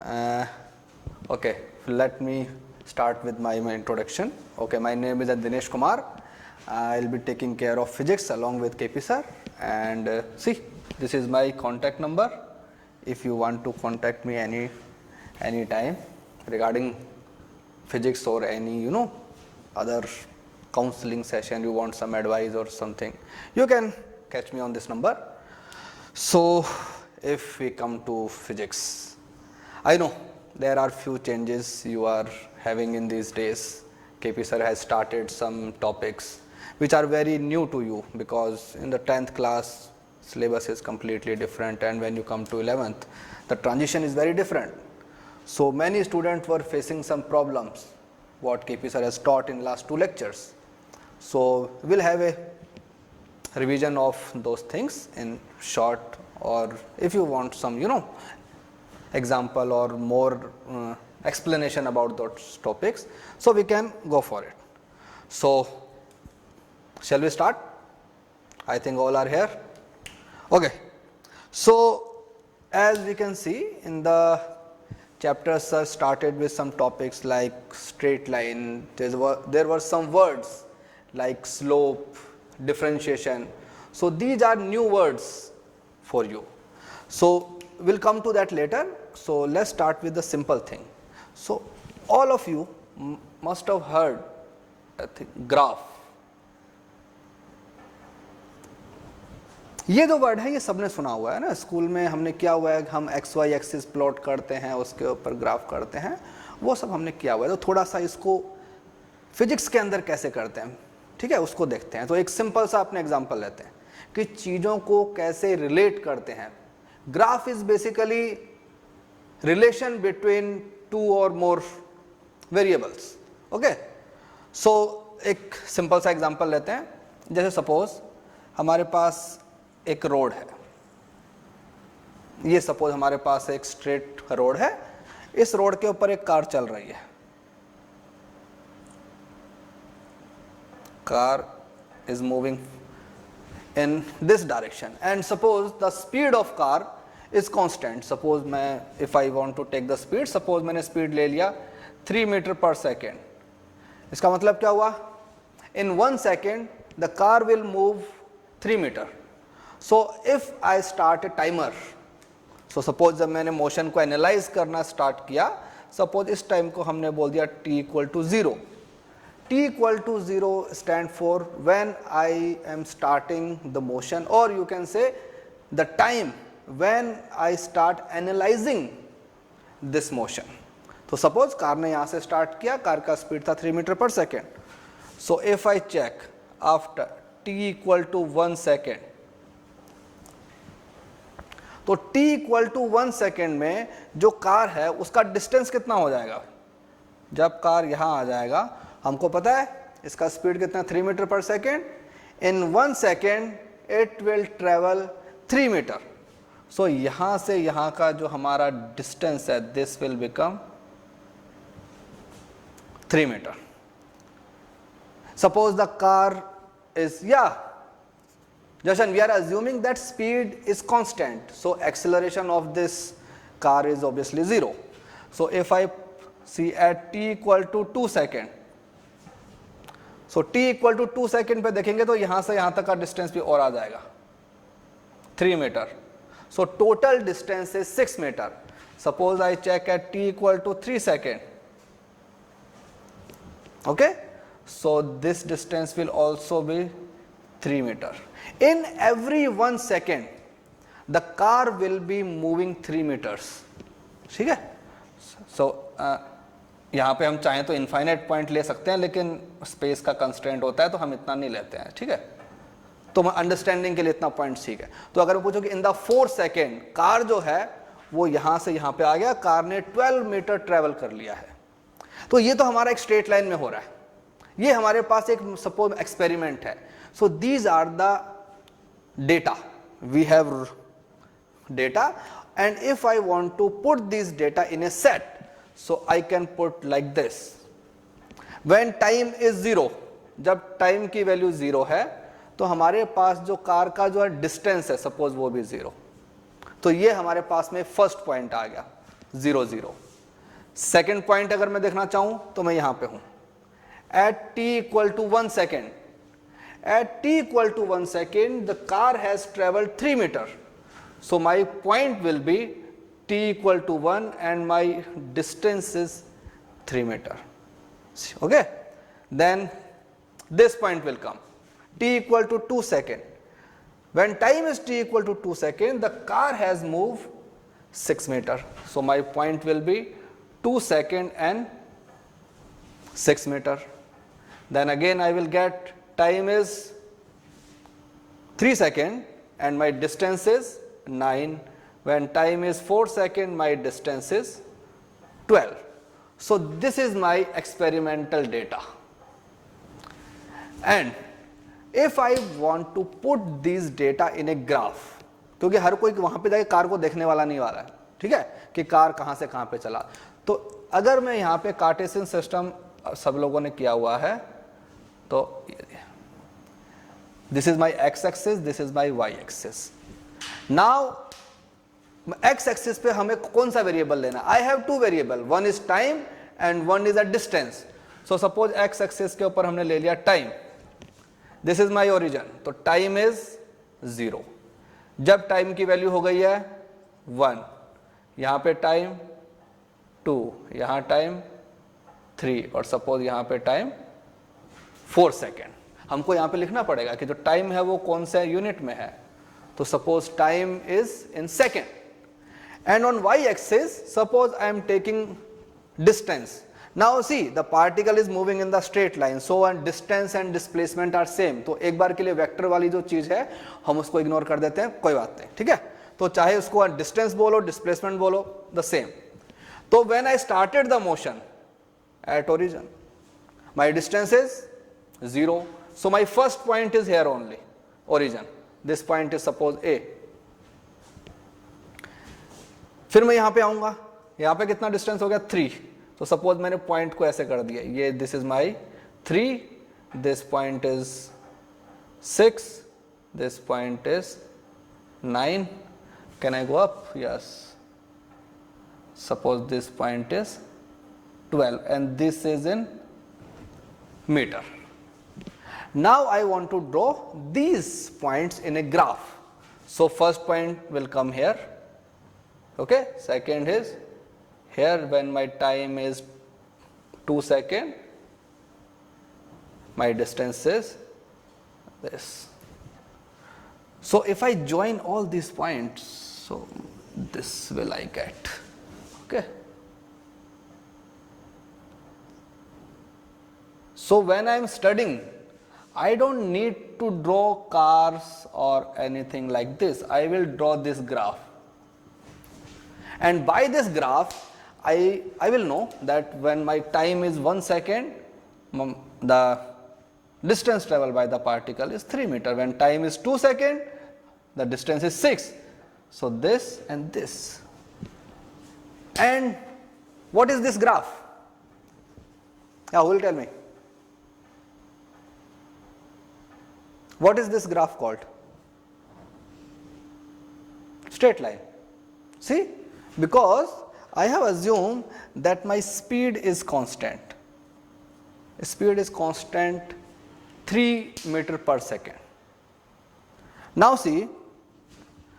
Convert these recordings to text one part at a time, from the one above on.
Uh, okay, let me start with my introduction. Okay, my name is Dinesh Kumar. I'll be taking care of physics along with KP sir. And see, this is my contact number. If you want to contact me any time regarding physics or any other counseling session, you want some advice or something, you can catch me on this number. So if we come to physics, I know there are few changes you are having in these days. KP sir has started some topics which are very new to you, because in the 10th class syllabus is completely different, and when you come to 11th the transition is very different. So many students were facing some problems what KP sir has taught in last 2 lectures. So we'll have a revision of those things in short, or if you want some example or more explanation about those topics, so we can go for it. So shall we start? I think all are here. Okay, so as we can see in the chapter, sir started with some topics like straight line. There were some words like slope, differentiation. So these are new words for you. So we'll come to that later. So let's start with the simple thing. So all of you must have heard, I think, graph. ये जो word है ये सबने सुना हुआ है ना, school में हमने किया हुआ है, हम एक्स वाई एक्सिस प्लॉट करते हैं, उसके ऊपर ग्राफ करते हैं, वो सब हमने किया हुआ है. तो थोड़ा सा इसको फिजिक्स के अंदर कैसे करते हैं, ठीक है, उसको देखते हैं. तो एक सिंपल सा अपने एग्जांपल लेते हैं कि चीज़ों को कैसे रिलेट करते हैं. Graph is basically relation between 2 और मोर वेरिएबल्स. ओके, सो एक सिंपल सा एग्जांपल लेते हैं. जैसे सपोज हमारे पास एक रोड है, ये सपोज हमारे पास एक स्ट्रेट रोड है, इस रोड के ऊपर एक कार चल रही है. Car is moving in this direction, and suppose the speed of car is constant. Suppose मैं if I want to take the speed, suppose मैंने speed ले लिया 3 मीटर पर सेकेंड. इसका मतलब क्या हुआ? In 1 second the car will move 3 meter. So if I start a timer, so suppose जब मैंने मोशन को एनालाइज करना स्टार्ट किया, सपोज इस टाइम को हमने बोल दिया t equal to 0. T equal to 0 stand for when I am starting the motion, or you can say the time when I start analyzing this motion. तो suppose car ने यहाँ से स्टार्ट किया, कार का स्पीड था 3 metre पर second. So if I check after t equal to 1 second, तो t equal to 1 second में जो कार है उसका डिस्टेंस कितना हो जाएगा? जब कार यहाँ आ जाएगा, हमको पता है इसका स्पीड कितना, 3 मीटर पर second. In 1 second it will travel 3 metre. So यहाँ से यहाँ का जो हमारा डिस्टेंस है, this will become 3 metre. Suppose the car is, Jashan, we are assuming that speed is constant, so acceleration of this car is obviously 0. So if I see at t equal to 2 second, so t equal to 2 second पे देखेंगे तो यहाँ से यहाँ तक का distance भी और आ जाएगा 3 meter. So total distance is 6 meter. Suppose I check at t equal to 3 second. Okay, so this distance will also be 3 meter. In every 1 second the car will be moving 3 meters. ठीक है. So यहाँ पे हम चाहें तो infinite point ले सकते हैं, लेकिन स्पेस का कंस्ट्रेंट होता है तो हम इतना नहीं लेते हैं. ठीक है, तो अंडरस्टैंडिंग के लिए इतना पॉइंट ठीक है. तो अगर पूछो कि इन द 4 सेकेंड कार जो है वो यहाँ से यहाँ पे आ गया, कार ने 12 मीटर ट्रेवल कर लिया है. तो ये तो हमारा एक स्ट्रेट लाइन में हो रहा है. ये हमारे पास एक सपोज एक्सपेरिमेंट है. So these are the data, we have data, and if I want to put this data in a set, so I can put like this. When time is 0, जब time की value 0 है तो हमारे पास जो car का जो है distance है, सपोज वो भी 0. तो ये हमारे पास में फर्स्ट पॉइंट आ गया. 0 0। सेकेंड पॉइंट अगर मैं देखना चाहूं तो मैं यहां पे हूं at t equal to 1 second. At t equal to 1 second, the car has traveled 3 meter. So my point will be t equal to 1 and my distance is 3 meter. Okay. Then this point will come. T equal to 2 second. When time is t equal to 2 second, the car has moved 6 meter. So my point will be 2 second and 6 meter. Then again I will get time is 3 second and my distance is 9. When time is 4 second, my distance is 12. So this is my experimental data. And if I want to put these data in a graph, क्योंकि हर कोई वहां पे जाके car को देखने वाला नहीं वाला है, ठीक है, कि कार कहां से कहां पे चला, तो अगर मैं यहां पे कार्टेशियन सिस्टम सब लोगों ने किया हुआ है, तो this is my X axis, this is my Y axis. Now X axis पे हमें कौन सा वेरिएबल लेना? I have two variable, one is time and one is a distance. So suppose X axis के ऊपर हमने ले लिया time, this is my origin, तो टाइम इज 0. जब टाइम की वैल्यू हो गई है 1, यहां पे टाइम 2, यहां टाइम 3 और सपोज यहां पे टाइम 4 सेकेंड. हमको यहां पे लिखना पड़ेगा कि जो टाइम है वो कौन से यूनिट में है, तो suppose time is in second. And on Y axis suppose I am taking distance. Now see the particle is moving in the straight line, so distance and displacement are same. तो एक बार के लिए vector वाली जो चीज है हम उसको इग्नोर कर देते हैं, कोई बात नहीं, ठीक है. तो चाहे उसको डिस्टेंस बोलो, डिस्प्लेसमेंट बोलो, द सेम. तो when I started the motion at origin, my distance is 0, so my first point is here only, origin. This point is suppose A. फिर मैं यहां पे आऊंगा, यहां पे कितना डिस्टेंस हो गया 3. तो सपोज मैंने पॉइंट को ऐसे कर दिया, ये this is my 3, this point is 6, this point is 9. Can I go up? Yes. Suppose this point is 12 and this is in meter. Now I want to draw these points in a graph. So first point will come here, okay, second is here. When my time is 2 second, my distance is this. So if I join all these points, so this will I get, okay. So when I am studying, I don't need to draw cars or anything like this. I will draw this graph. And by this graph, I will know that when my time is 1 second, the distance traveled by the particle is 3 meter. When time is 2 second, the distance is 6. So this and this. And what is this graph? Yeah, who will tell me? What is this graph called? Straight line. See, because I have assumed that my speed is constant. Speed is constant 3 meter per second. Now see,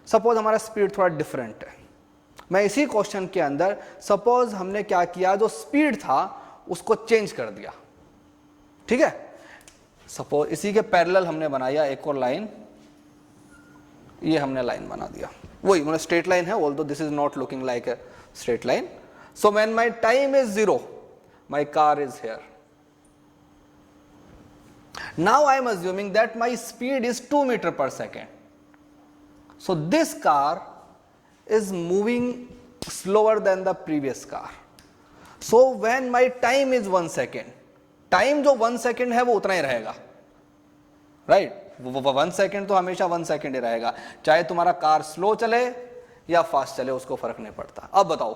suppose हमारा speed थोड़ा different है. मैं इसी question के अंदर suppose हमने क्या किया, जो स्पीड था उसको चेंज कर दिया, ठीक है. सपोज इसी के पैरेलल हमने बनाया एक और लाइन, ये हमने लाइन बना दिया, वही मतलब स्ट्रेट लाइन है, although this is not looking like a straight line. So when my time is 0, my car is here. Now I am assuming that my speed is 2 metre पर second. So this car is moving slower than the previous car. So when my time is 1 second, time जो 1 second है वो उतना ही रहेगा, right. 1 second तो हमेशा 1 second ही रहेगा, चाहे तुम्हारा कार स्लो चले या फास्ट चले, उसको फर्क नहीं पड़ता. अब बताओ,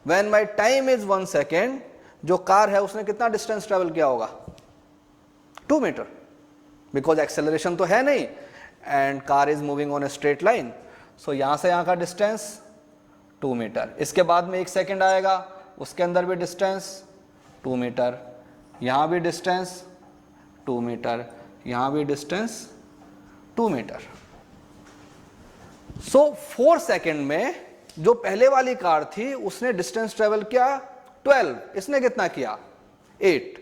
when my time is 1 second, जो कार है उसने कितना डिस्टेंस ट्रेवल किया होगा? 2 मीटर, बिकॉज एक्सेलरेशन तो है नहीं and car is moving on a straight line. So यहां से यहां का डिस्टेंस 2 मीटर। इसके बाद में 1 सेकेंड आएगा, उसके अंदर भी डिस्टेंस 2 मीटर, यहाँ भी डिस्टेंस 2 मीटर, यहाँ भी डिस्टेंस 2 मीटर। सो 4 सेकेंड में जो पहले वाली कार थी उसने डिस्टेंस ट्रेवल किया 12, इसने कितना किया 8।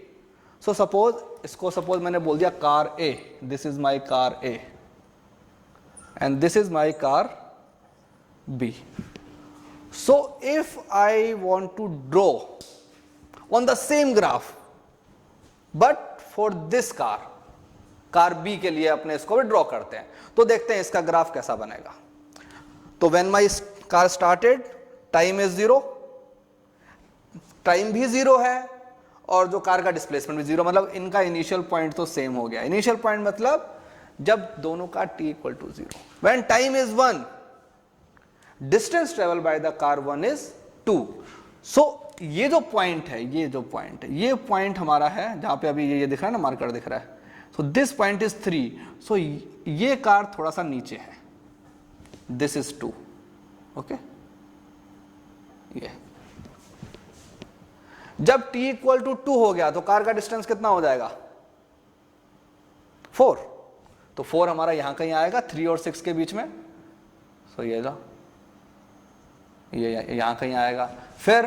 सो सपोज मैंने बोल दिया car A, this is my car A and this is my car B. So if I want to draw on the same graph but for this car B के लिए अपने इसको भी ड्रॉ करते हैं, तो देखते हैं इसका ग्राफ कैसा बनेगा। तो when my car started time is 0, time भी 0 है और जो कार का डिस्प्लेसमेंट भी 0, मतलब इनका इनिशियल पॉइंट तो सेम हो गया। इनिशियल पॉइंट मतलब जब दोनों का t equal to 0, when time is 1, distance travel by the car 1 is 2। सो ये जो पॉइंट है, ये पॉइंट हमारा है जहां पे अभी ये दिख रहा है ना, मार्कर दिख रहा है। सो दिस पॉइंट इज 3, सो ये कार थोड़ा सा नीचे है, दिस इज 2, ओके। ये जब t इक्वल टू 2 हो गया तो कार का डिस्टेंस कितना हो जाएगा 4, तो 4 हमारा यहां कहीं आएगा 3 और 6 के बीच में। सो ये लो, ये यहां कहीं आएगा, फिर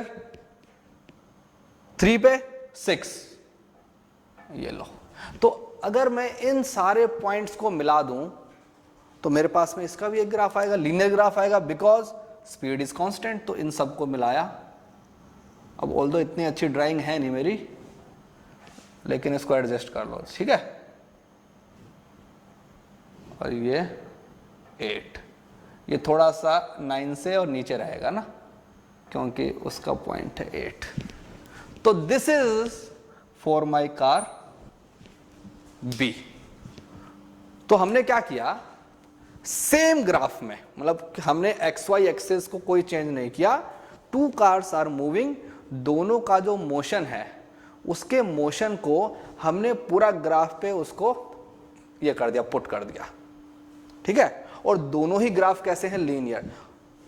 3 पे 6, ये लो। तो अगर मैं इन सारे पॉइंट्स को मिला दूं तो मेरे पास में इसका भी एक ग्राफ आएगा, लीनियर ग्राफ आएगा, बिकॉज स्पीड इज कांस्टेंट। तो इन सबको मिलाया, अब ऑल्दो इतनी अच्छी ड्राइंग है नहीं मेरी, लेकिन इसको एडजस्ट कर लो, ठीक है। और ये 8, ये थोड़ा सा 9 से और नीचे रहेगा ना, क्योंकि उसका पॉइंट है 8। तो this is for my car B. तो हमने क्या किया, सेम ग्राफ में, मतलब हमने एक्स वाई एक्सिस को कोई चेंज नहीं किया, 2 कार्स आर मूविंग, दोनों का जो मोशन है उसके मोशन को हमने पूरा ग्राफ पे उसको ये कर दिया, पुट कर दिया, ठीक है। और दोनों ही ग्राफ कैसे हैं, linear.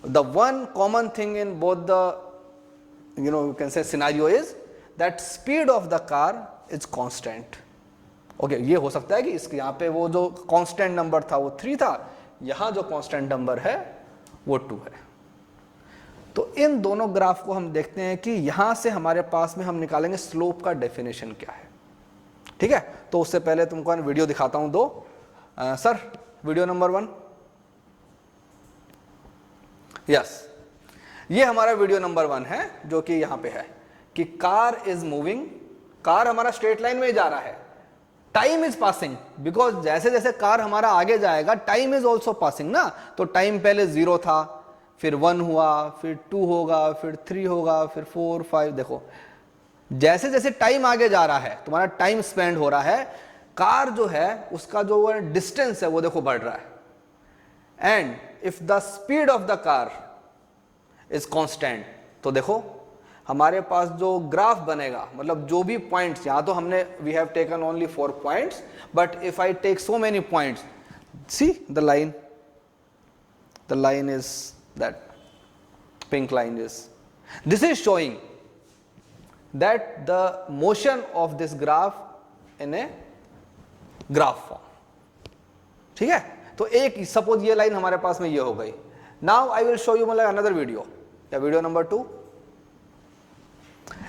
The one common thing in both the you can say scenario is that speed of the car is constant. Okay, ये हो सकता है कि इसके यहाँ पे वो जो कांस्टेंट नंबर था वो 3 था, यहां जो कांस्टेंट नंबर है वो 2 है। तो इन दोनों ग्राफ को हम देखते हैं कि यहां से हमारे पास में हम निकालेंगे स्लोप का डेफिनेशन क्या है, ठीक है। तो उससे पहले तुमको वीडियो दिखाता हूं 2। सर वीडियो नंबर 1, यस, ये हमारा वीडियो नंबर 1 है, जो कि यहां पे है कि कार इज मूविंग, कार हमारा स्ट्रेट लाइन में ही जा रहा है, टाइम इज पासिंग, बिकॉज जैसे जैसे कार हमारा आगे जाएगा टाइम इज ऑल्सो पासिंग ना। तो टाइम पहले 0 था, फिर 1 हुआ, फिर 2 होगा, फिर 3 होगा, फिर 4, 5। देखो जैसे जैसे टाइम आगे जा रहा है, तुम्हारा टाइम स्पेंड हो रहा है, कार जो है उसका जो डिस्टेंस है वो देखो बढ़ रहा है। And if the speed of the car is constant, तो देखो हमारे पास जो ग्राफ बनेगा, मतलब जो भी पॉइंट्स, यहां तो हमने we have taken only 4 points, but if I take so many points, see the line is that pink line is, this is showing that the motion of this graph in a graph form, ठीक है। तो एक suppose ये line हमारे पास में ये हो गई। Now I will show you मतलब अनदर वीडियो, या वीडियो नंबर 2।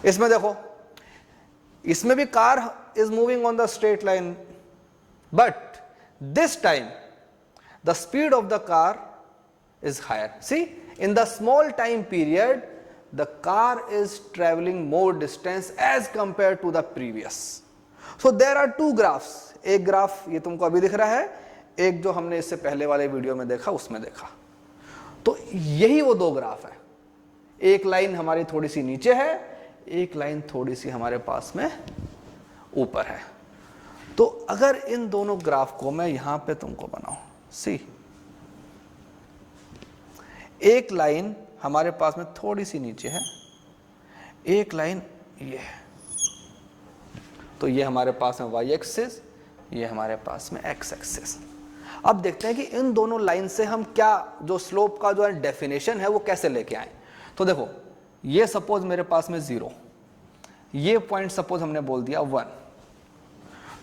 इसमें देखो, इसमें भी car is moving on the straight line, but this time the speed of the car is higher. See, in the small time period the car is traveling more distance as compared to the previous. So there are 2 graphs. एक graph ये तुमको अभी दिख रहा है, एक जो हमने इससे पहले वाले वीडियो में देखा उसमें देखा। तो यही वो 2 ग्राफ है, एक लाइन हमारी थोड़ी सी नीचे है, एक लाइन थोड़ी सी हमारे पास में ऊपर है। तो अगर इन दोनों ग्राफ को मैं यहां पे तुमको बनाऊं, सी एक लाइन हमारे पास में थोड़ी सी नीचे है, एक लाइन ये है, तो ये हमारे पास में y एक्सिस, ये हमारे पास में x एक्सिस। अब देखते हैं कि इन दोनों लाइन से हम क्या जो स्लोप का जो डेफिनेशन है वो कैसे लेके आए। तो देखो ये सपोज मेरे पास में 0, ये पॉइंट सपोज हमने बोल दिया 1.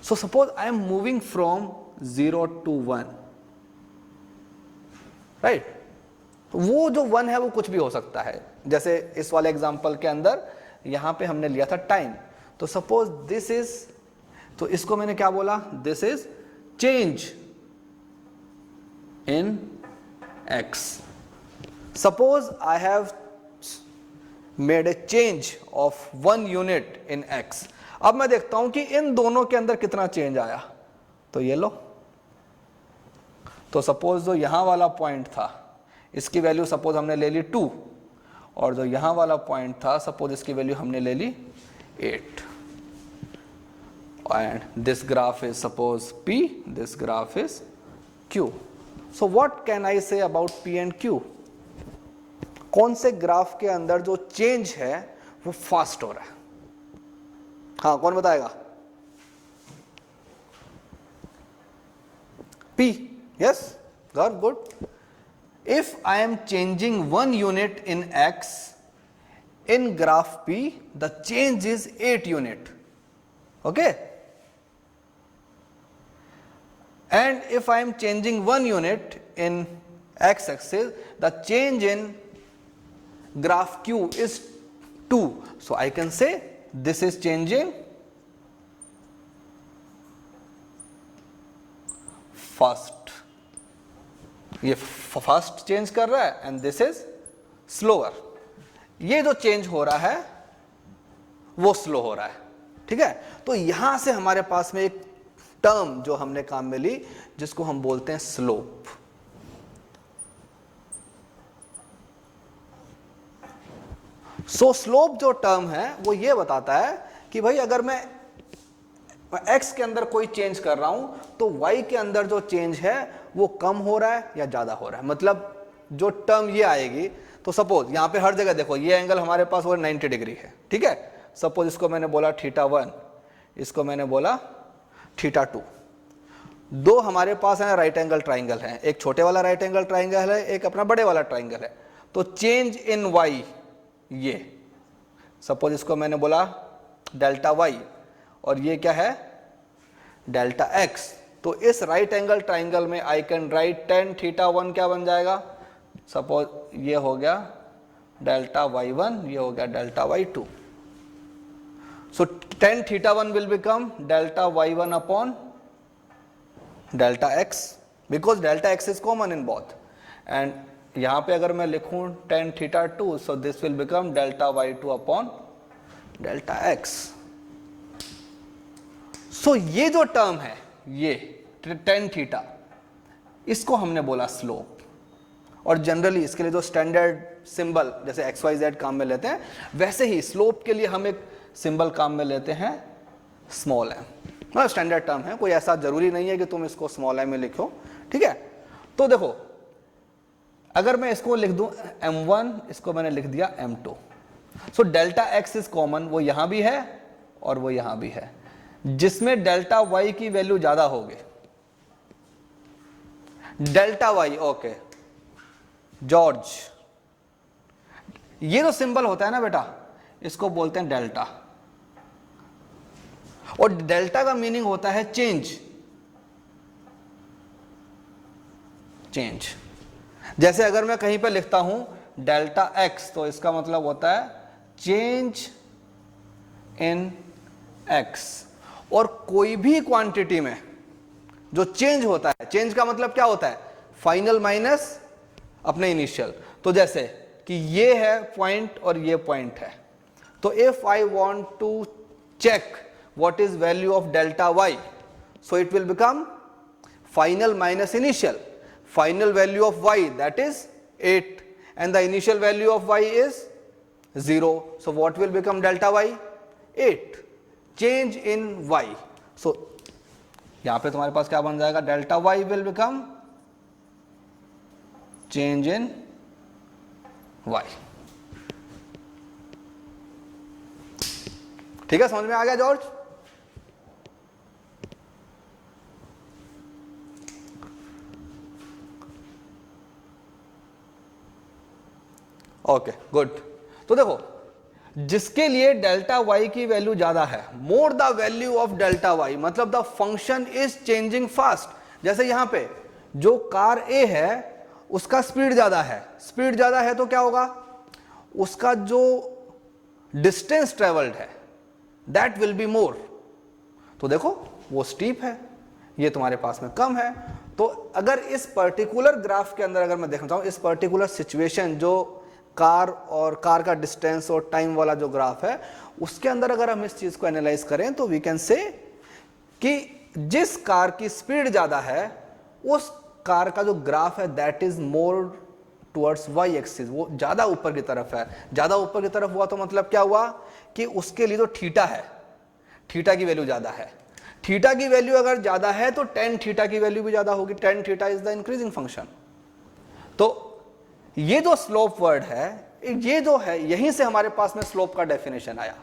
So suppose I am moving from 0 to 1, right. वो जो 1 है वो कुछ भी हो सकता है. जैसे इस वाले एग्जांपल के अंदर यहां पे हमने लिया था टाइम. तो सपोज दिस इज, तो इसको मैंने क्या बोला, this is change in x. Suppose I have made a change of 1 unit in x. अब मैं देखता हूं कि इन दोनों के अंदर कितना चेंज आया. तो ये लो, तो सपोज जो यहां वाला पॉइंट था इसकी वैल्यू सपोज हमने ले ली 2, और जो यहां वाला पॉइंट था सपोज इसकी वैल्यू हमने ले ली 8. And this graph is suppose p, this graph is q. So what can I say about p and q? कौन से ग्राफ के अंदर जो चेंज है वो फास्ट हो रहा है? हाँ, कौन बताएगा? p. Yes, good. If I am changing 1 unit in x, in graph P, the change is 8 unit. Okay? And if I am changing 1 unit in x axis, the change in graph Q is 2. So I can say this is changing fast. ये fast change कर रहा है and this is slower. ये जो change हो रहा है वो स्लो हो रहा है. ठीक है, तो यहां से हमारे पास में एक टर्म जो हमने काम में ली जिसको हम बोलते हैं स्लोप. सो स्लोप जो टर्म है वो ये बताता है कि भाई अगर मैं x के अंदर कोई चेंज कर रहा हूं तो y के अंदर जो चेंज है वो कम हो रहा है या ज्यादा हो रहा है. मतलब जो टर्म ये आएगी, तो सपोज यहां पे हर जगह देखो ये एंगल हमारे पास वो 90 डिग्री है. ठीक है, सपोज इसको मैंने बोला θ1, इसको मैंने बोला θ2. दो हमारे पास है राइट एंगल ट्राइंगल है, एक छोटे वाला राइट एंगल ट्राइंगल है, एक अपना बड़े वाला ट्राइंगल है. तो चेंज इन y, ये सपोज इसको मैंने बोला डेल्टा y और ये क्या है डेल्टा x. तो इस राइट एंगल ट्राइंगल में आई कैन राइट tan θ1 क्या बन जाएगा, सपोज ये हो गया डेल्टा y1, ये हो गया delta y2. So tan θ1 will become delta y1 upon delta x, because delta x is common in both. And यहां पे अगर मैं लिखूं tan θ2, so this will become delta y2 upon delta x. So ये जो टर्म है ये tan θ, इसको हमने बोला स्लोप. और जनरली इसके लिए जो स्टैंडर्ड सिंबल जैसे XYZ काम में लेते हैं, वैसे ही स्लोप के लिए हम एक सिंबल काम में लेते हैं स्मॉल m. मतलब स्टैंडर्ड टर्म है, कोई ऐसा जरूरी नहीं है कि तुम इसको स्मॉल m में लिखो. ठीक है, तो देखो अगर मैं इसको लिख दूं m1, इसको मैंने लिख दिया m2. So delta x is common, वो यहां भी है और वो यहां भी है, जिसमें डेल्टा y की वैल्यू ज्यादा होगी. डेल्टा y, ओके जॉर्ज, ये जो सिंबल होता है ना बेटा, इसको बोलते हैं डेल्टा. और डेल्टा का मीनिंग होता है चेंज. चेंज जैसे अगर मैं कहीं पे लिखता हूं डेल्टा x, तो इसका मतलब होता है चेंज इन x. और कोई भी क्वांटिटी में जो चेंज होता है, चेंज का मतलब क्या होता है, फाइनल माइनस अपने इनिशियल. तो जैसे कि ये है पॉइंट और ये पॉइंट है, तो if I want to check what is value of delta y, so it will become final minus initial. Final value of y that is 8 and the initial value of y is 0. So what will become delta y? 8. Change in y. So यहां पे तुम्हारे पास क्या बन जाएगा, delta y will become change in y. ठीक है, समझ में आ गया जॉर्ज? Okay good. तो देखो जिसके लिए डेल्टा वाई की वैल्यू ज्यादा है, more the value of delta y, मतलब the function is changing fast. जैसे यहां पे जो कार ए है उसका स्पीड ज्यादा है, स्पीड ज्यादा है तो क्या होगा, उसका जो डिस्टेंस ट्रेवल्ड है दैट विल बी मोर। तो देखो वो स्टीप है, ये तुम्हारे पास में कम है। तो अगर इस पर्टिकुलर ग्राफ के अंदर अगर मैं देखना चाहूं, इस पर्टिकुलर सिचुएशन जो कार और कार का डिस्टेंस और टाइम वाला जो ग्राफ है, उसके अंदर अगर हम इस चीज को एनालाइज करें तो वी कैन से कि जिस कार की स्पीड ज्यादा है उस कार का जो ग्राफ है that is more towards Y axis, वो ज्यादा ऊपर की तरफ है। ज्यादा ऊपर की तरफ हुआ तो मतलब क्या हुआ कि उसके लिए जो थीटा है, थीटा की वैल्यू ज्यादा है। थीटा की वैल्यू अगर ज्यादा है तो टेन थीटा की वैल्यू भी ज्यादा होगी। Tan theta is the increasing function. तो ये जो स्लोप वर्ड है, ये जो है, यहीं से हमारे पास में स्लोप का डेफिनेशन आया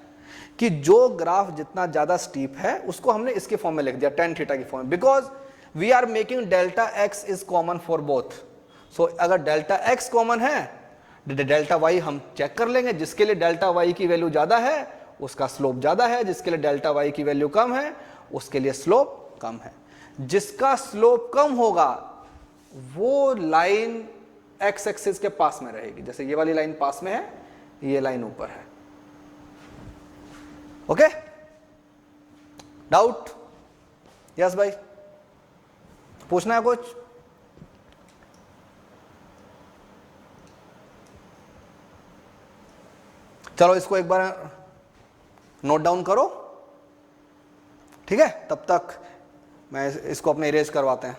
कि जो ग्राफ जितना ज्यादा स्टीप है उसको हमने इसके फॉर्म में लिख दिया, टेन थीटा की फॉर्म में, because we are making delta x is common for both. So अगर डेल्टा एक्स कॉमन है, डेल्टा वाई हम चेक कर लेंगे, जिसके लिए डेल्टा वाई की वैल्यू ज्यादा है उसका स्लोप ज्यादा है, जिसके लिए डेल्टा वाई की वैल्यू कम है उसके लिए स्लोप कम है। जिसका स्लोप कम होगा वो लाइन एक्स एक्सिस के पास में रहेगी, जैसे ये वाली लाइन पास में है, ये लाइन ऊपर है। Okay, doubt? यस भाई, पूछना है कुछ? चलो इसको एक बार नोट डाउन करो, ठीक है? तब तक मैं इसको अपने इरेज करवाते हैं।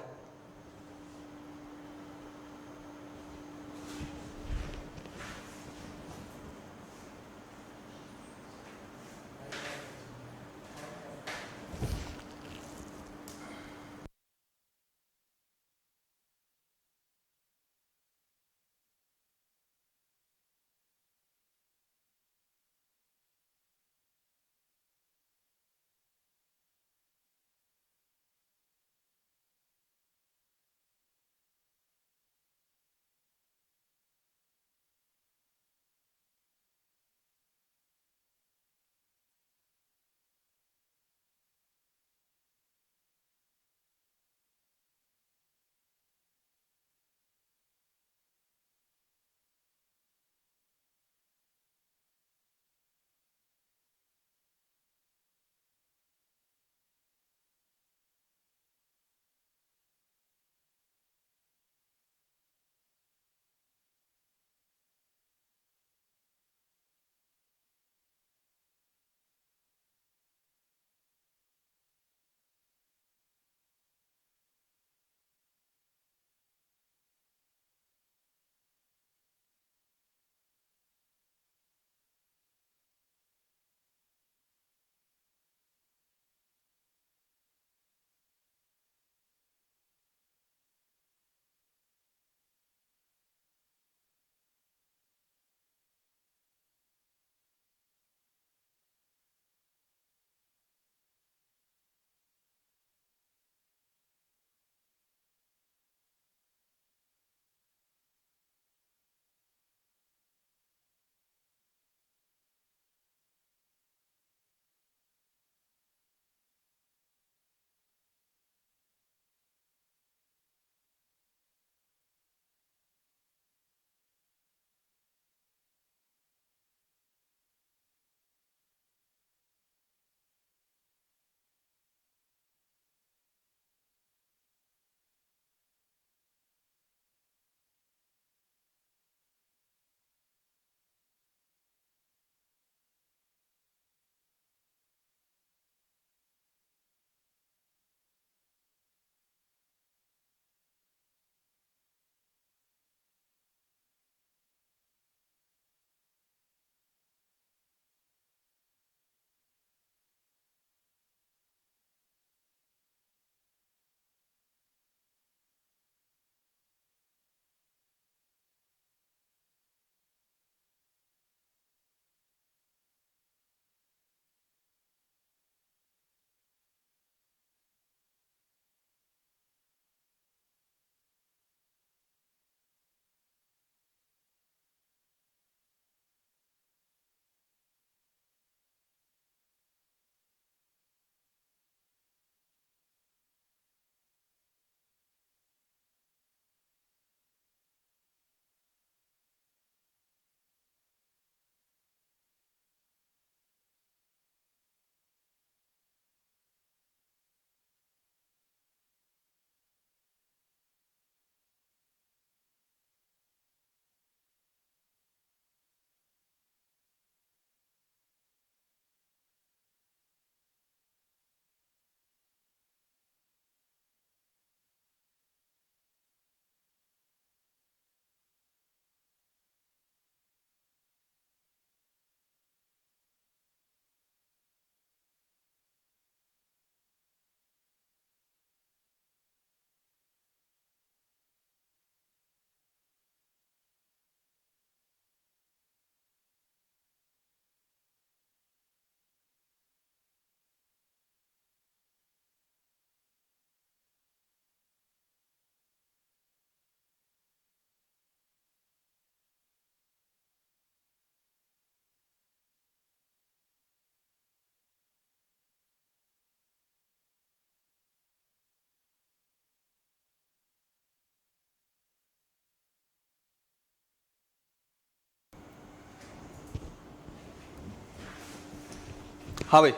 हाँ भाई,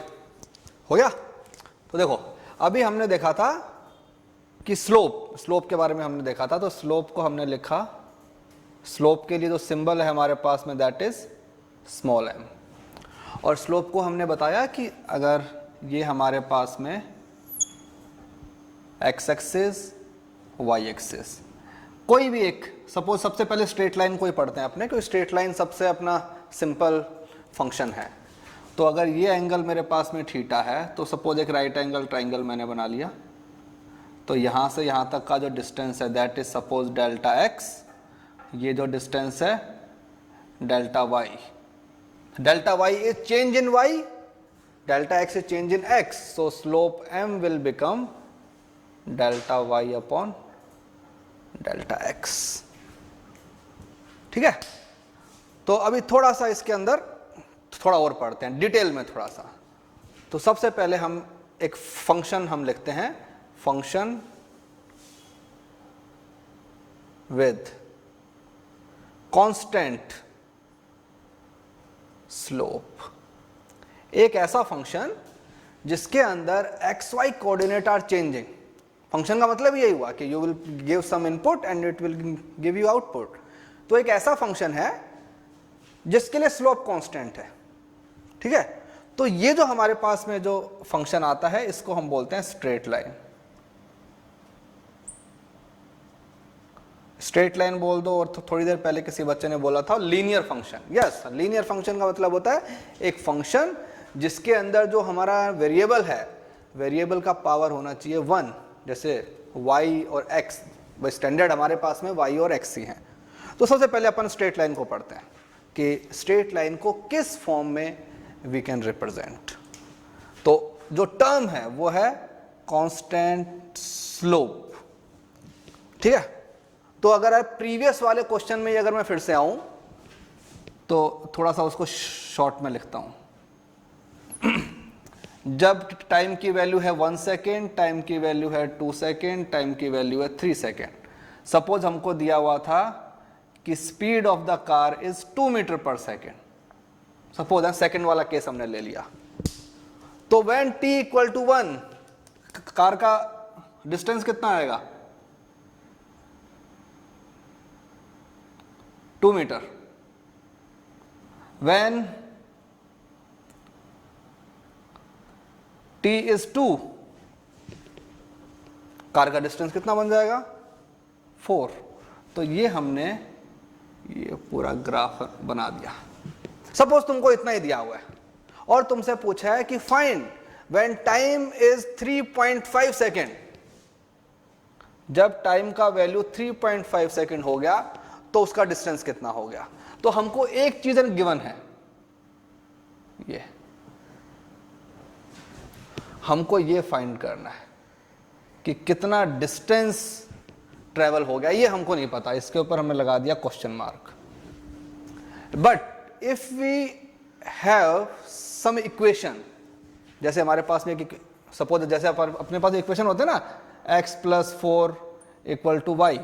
हो गया। तो देखो अभी हमने देखा था कि स्लोप के बारे में हमने देखा था। तो स्लोप को हमने लिखा, स्लोप के लिए जो सिंबल है हमारे पास में दैट इज स्मॉल m। और स्लोप को हमने बताया कि अगर ये हमारे पास में x एक्सिस y एक्सिस कोई भी एक, सपोज सबसे पहले स्ट्रेट लाइन को ही पढ़ते हैं अपने, क्योंकि स्ट्रेट लाइन सबसे अपना सिंपल फंक्शन है। तो अगर ये एंगल मेरे पास में थीटा है, तो सपोज एक राइट एंगल ट्राइंगल मैंने बना लिया। तो यहाँ से यहाँ तक का जो डिस्टेंस है that is suppose delta x, ये जो डिस्टेंस है delta y। Delta y is change in y, delta x is change in x, so slope m will become delta y upon delta x। ठीक है। तो अभी थोड़ा सा इसके अंदर थोड़ा और पढ़ते हैं डिटेल में थोड़ा सा। तो सबसे पहले हम एक फंक्शन हम लिखते हैं, फंक्शन विद कांस्टेंट स्लोप। एक ऐसा फंक्शन जिसके अंदर एक्स वाई कोऑर्डिनेट आर चेंजिंग। फंक्शन का मतलब यही हुआ कि you will give some input and it will give you output. तो एक ऐसा फंक्शन है जिसके लिए स्लोप कांस्टेंट है। ठीक है। तो ये जो हमारे पास में जो फंक्शन आता है इसको हम बोलते हैं स्ट्रेट लाइन। स्ट्रेट लाइन बोल दो, और थोड़ी देर पहले किसी बच्चे ने बोला था linear function. Yes, linear function का मतलब होता है एक फंक्शन जिसके अंदर जो हमारा वेरिएबल है, वेरिएबल का पावर होना चाहिए 1। जैसे y और x, भाई स्टैंडर्ड हमारे पास में y और x ही हैं। तो सबसे पहले अपन स्ट्रेट लाइन को पढ़ते हैं कि स्ट्रेट लाइन को किस फॉर्म में वी कैन रिप्रेजेंट। तो जो टर्म है वो है कांस्टेंट स्लोप। ठीक है। तो अगर प्रीवियस वाले क्वेश्चन में अगर मैं फिर से आऊं तो थोड़ा सा उसको शॉर्ट में लिखता हूं। जब टाइम की वैल्यू है 1 सेकेंड, टाइम की वैल्यू है 2 सेकेंड, टाइम की वैल्यू है 3 सेकेंड। सपोज हमको दिया हुआ था कि speed of the car is 2 metre पर सेकेंड। सपोज सेकेंड वाला केस हमने ले लिया। तो when t equal to 1, car का डिस्टेंस कितना आएगा? 2 meter. When t is 2, car का डिस्टेंस कितना बन जाएगा? 4। तो ये हमने ये पूरा ग्राफ बना दिया। सपोज तुमको इतना ही दिया हुआ है और तुमसे पूछा है कि find when time is 3.5 second. जब टाइम का वैल्यू 3.5 सेकेंड हो गया तो उसका डिस्टेंस कितना हो गया। तो हमको एक चीज गिवन है, ये हमको ये फाइंड करना है कि कितना डिस्टेंस ट्रेवल हो गया। ये हमको नहीं पता, इसके ऊपर हमने लगा दिया question mark. But if we have some equation, जैसे हमारे पास में सपोज जैसे अपने पास इक्वेशन होते हैं ना, x + 4 = y,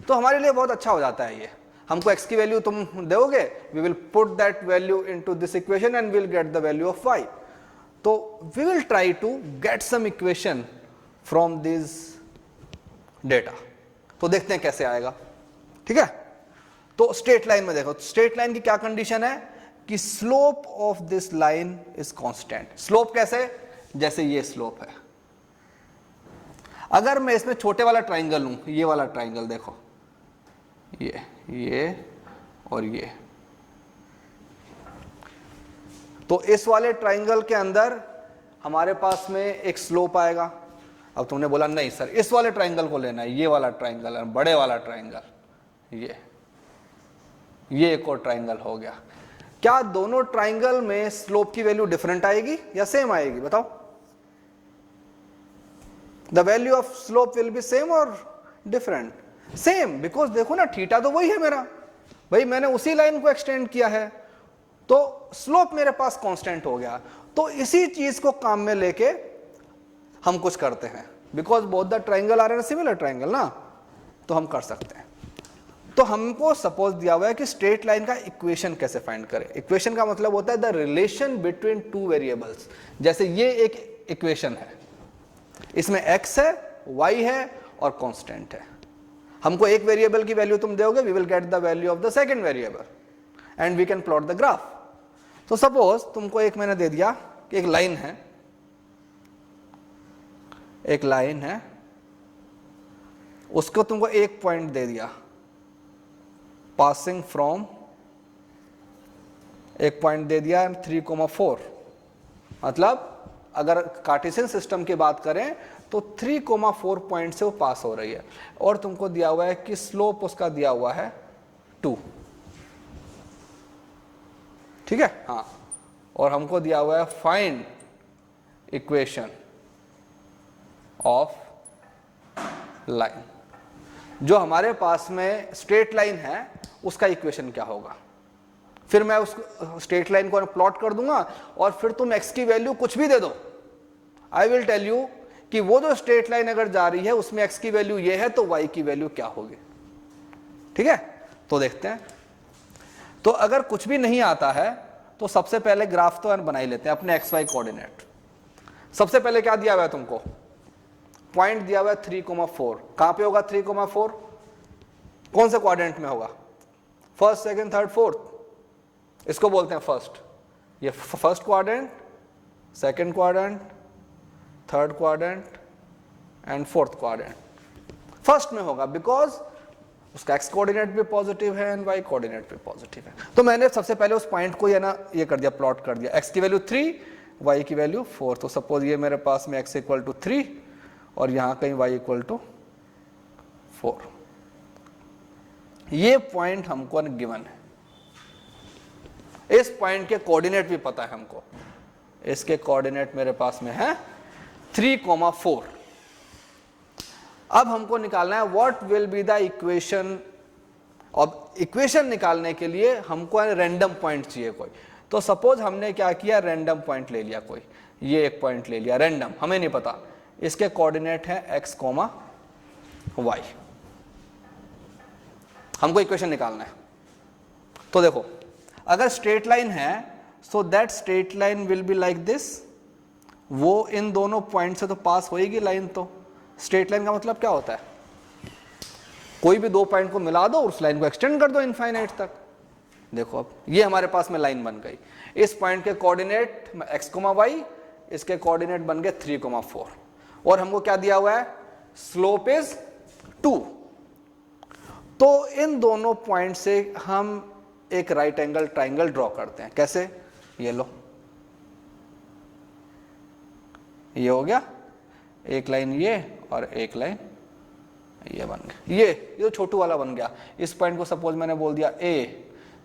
तो हमारे लिए बहुत अच्छा हो जाता है। ये हमको x की वैल्यू तुम दोगे, we will put that value into this equation and will get the value of y। तो we will try to get some equation from this data. तो देखते हैं कैसे आएगा। ठीक है। तो स्ट्रेट लाइन में देखो, स्ट्रेट लाइन की क्या कंडीशन है कि slope of this line is constant. Slope कैसे? जैसे ये स्लोप है। अगर मैं इसमें छोटे वाला ट्राइंगल लूं, ये वाला ट्राइंगल देखो, ये और ये, तो इस वाले ट्राइंगल के अंदर हमारे पास में एक स्लोप आएगा। अब तुमने बोला नहीं सर इस वाले ट्राइंगल को लेना है, ये वाला ट्राइंगल है, बड़े वाला ट्राइंगल, ये एक और ट्राइंगल हो गया। क्या दोनों ट्राइंगल में स्लोप की वैल्यू डिफरेंट आएगी या सेम आएगी? बताओ। The value of slope will be same और डिफरेंट? सेम, बिकॉज देखो ना थीटा तो वही है मेरा, भाई मैंने उसी लाइन को एक्सटेंड किया है, तो स्लोप मेरे पास कांस्टेंट हो गया। तो इसी चीज को काम में लेके हम कुछ करते हैं, because both the triangle are in similar triangle ना, तो हम कर सकते हैं। तो हमको सपोज दिया हुआ है कि स्ट्रेट लाइन का इक्वेशन कैसे फाइंड करें। इक्वेशन का मतलब होता है the relation between two variables. जैसे ये एक इक्वेशन है, इसमें x है, y है और कांस्टेंट है। हमको एक वेरिएबल की वैल्यू तुम दोगे, we will get the value of the second variable and we can plot the graph. तो सपोज तुमको एक मैंने दे दिया कि एक लाइन है, एक लाइन है, उसको तुमको एक पॉइंट दे दिया, पासिंग फ्रॉम, एक पॉइंट दे दिया 3,4। मतलब अगर कार्टेशियन सिस्टम की बात करें तो 3,4 पॉइंट से वो पास हो रही है, और तुमको दिया हुआ है कि स्लोप उसका दिया हुआ है 2। ठीक है, हाँ, और हमको दिया हुआ है फाइंड इक्वेशन ऑफ लाइन। जो हमारे पास में स्ट्रेट लाइन है उसका इक्वेशन क्या होगा। फिर मैं उस स्ट्रेट लाइन को प्लॉट कर दूंगा और फिर तुम x की वैल्यू कुछ भी दे दो, आई विल टेल यू कि वो जो स्ट्रेट लाइन अगर जा रही है उसमें x की वैल्यू ये है तो y की वैल्यू क्या होगी। ठीक है, तो देखते हैं। तो अगर कुछ भी नहीं आता है तो सबसे पहले ग्राफ तो बना ही लेते हैं अपने xy कोऑर्डिनेट। सबसे पहले क्या दिया हुआ है तुमको, पॉइंट दिया हुआ है 3,4। कहां पे होगा 3,4, कौन से क्वाड्रेंट में होगा, फर्स्ट, सेकंड, थर्ड, फोर्थ। इसको बोलते हैं फर्स्ट। ये first quadrant, second quadrant, third quadrant and fourth quadrant. First में होगा बिकॉज उसका एक्स कोऑर्डिनेट भी पॉजिटिव है एंड वाई कोऑर्डिनेट भी पॉजिटिव है। तो मैंने सबसे पहले उस पॉइंट को ये कर दिया, प्लॉट कर दिया। एक्स की वैल्यू 3, वाई की वैल्यू 4। तो सपोज ये मेरे पास में एक्स इक्वल टू 3 और यहां कहीं y इक्वल टू 4। ये पॉइंट हमको गिवन है। इस पॉइंट के कोऑर्डिनेट भी पता है हमको। इसके कोऑर्डिनेट मेरे पास में है 3,4। अब हमको निकालना है what will be the equation. अब इक्वेशन निकालने के लिए हमको रैंडम पॉइंट चाहिए कोई। तो सपोज हमने क्या किया, रैंडम पॉइंट ले लिया कोई, ये एक पॉइंट ले लिया रैंडम, हमें नहीं पता। इसके कोऑर्डिनेट है x, y। हमको इक्वेशन निकालना है। तो देखो, अगर स्ट्रेट लाइन है so that straight line will be like this. वो इन दोनों पॉइंट से तो पास होएगी लाइन। तो स्ट्रेट लाइन का मतलब क्या होता है, कोई भी दो पॉइंट को मिला दो और उस लाइन को एक्सटेंड कर दो इनफाइनाइट तक। देखो अब ये हमारे पास में लाइन बन गई। इस पॉइंट के कोऑर्डिनेट x, y, इसके कोऑर्डिनेट बन गए 3,4 और हमको क्या दिया हुआ है, स्लोप इज 2। तो इन दोनों पॉइंट से हम एक राइट एंगल ट्राइंगल ड्रॉ करते हैं। कैसे, ये लो, ये हो गया, एक लाइन ये और एक लाइन ये बन गया। ये छोटू वाला बन गया। इस पॉइंट को सपोज मैंने बोल दिया A,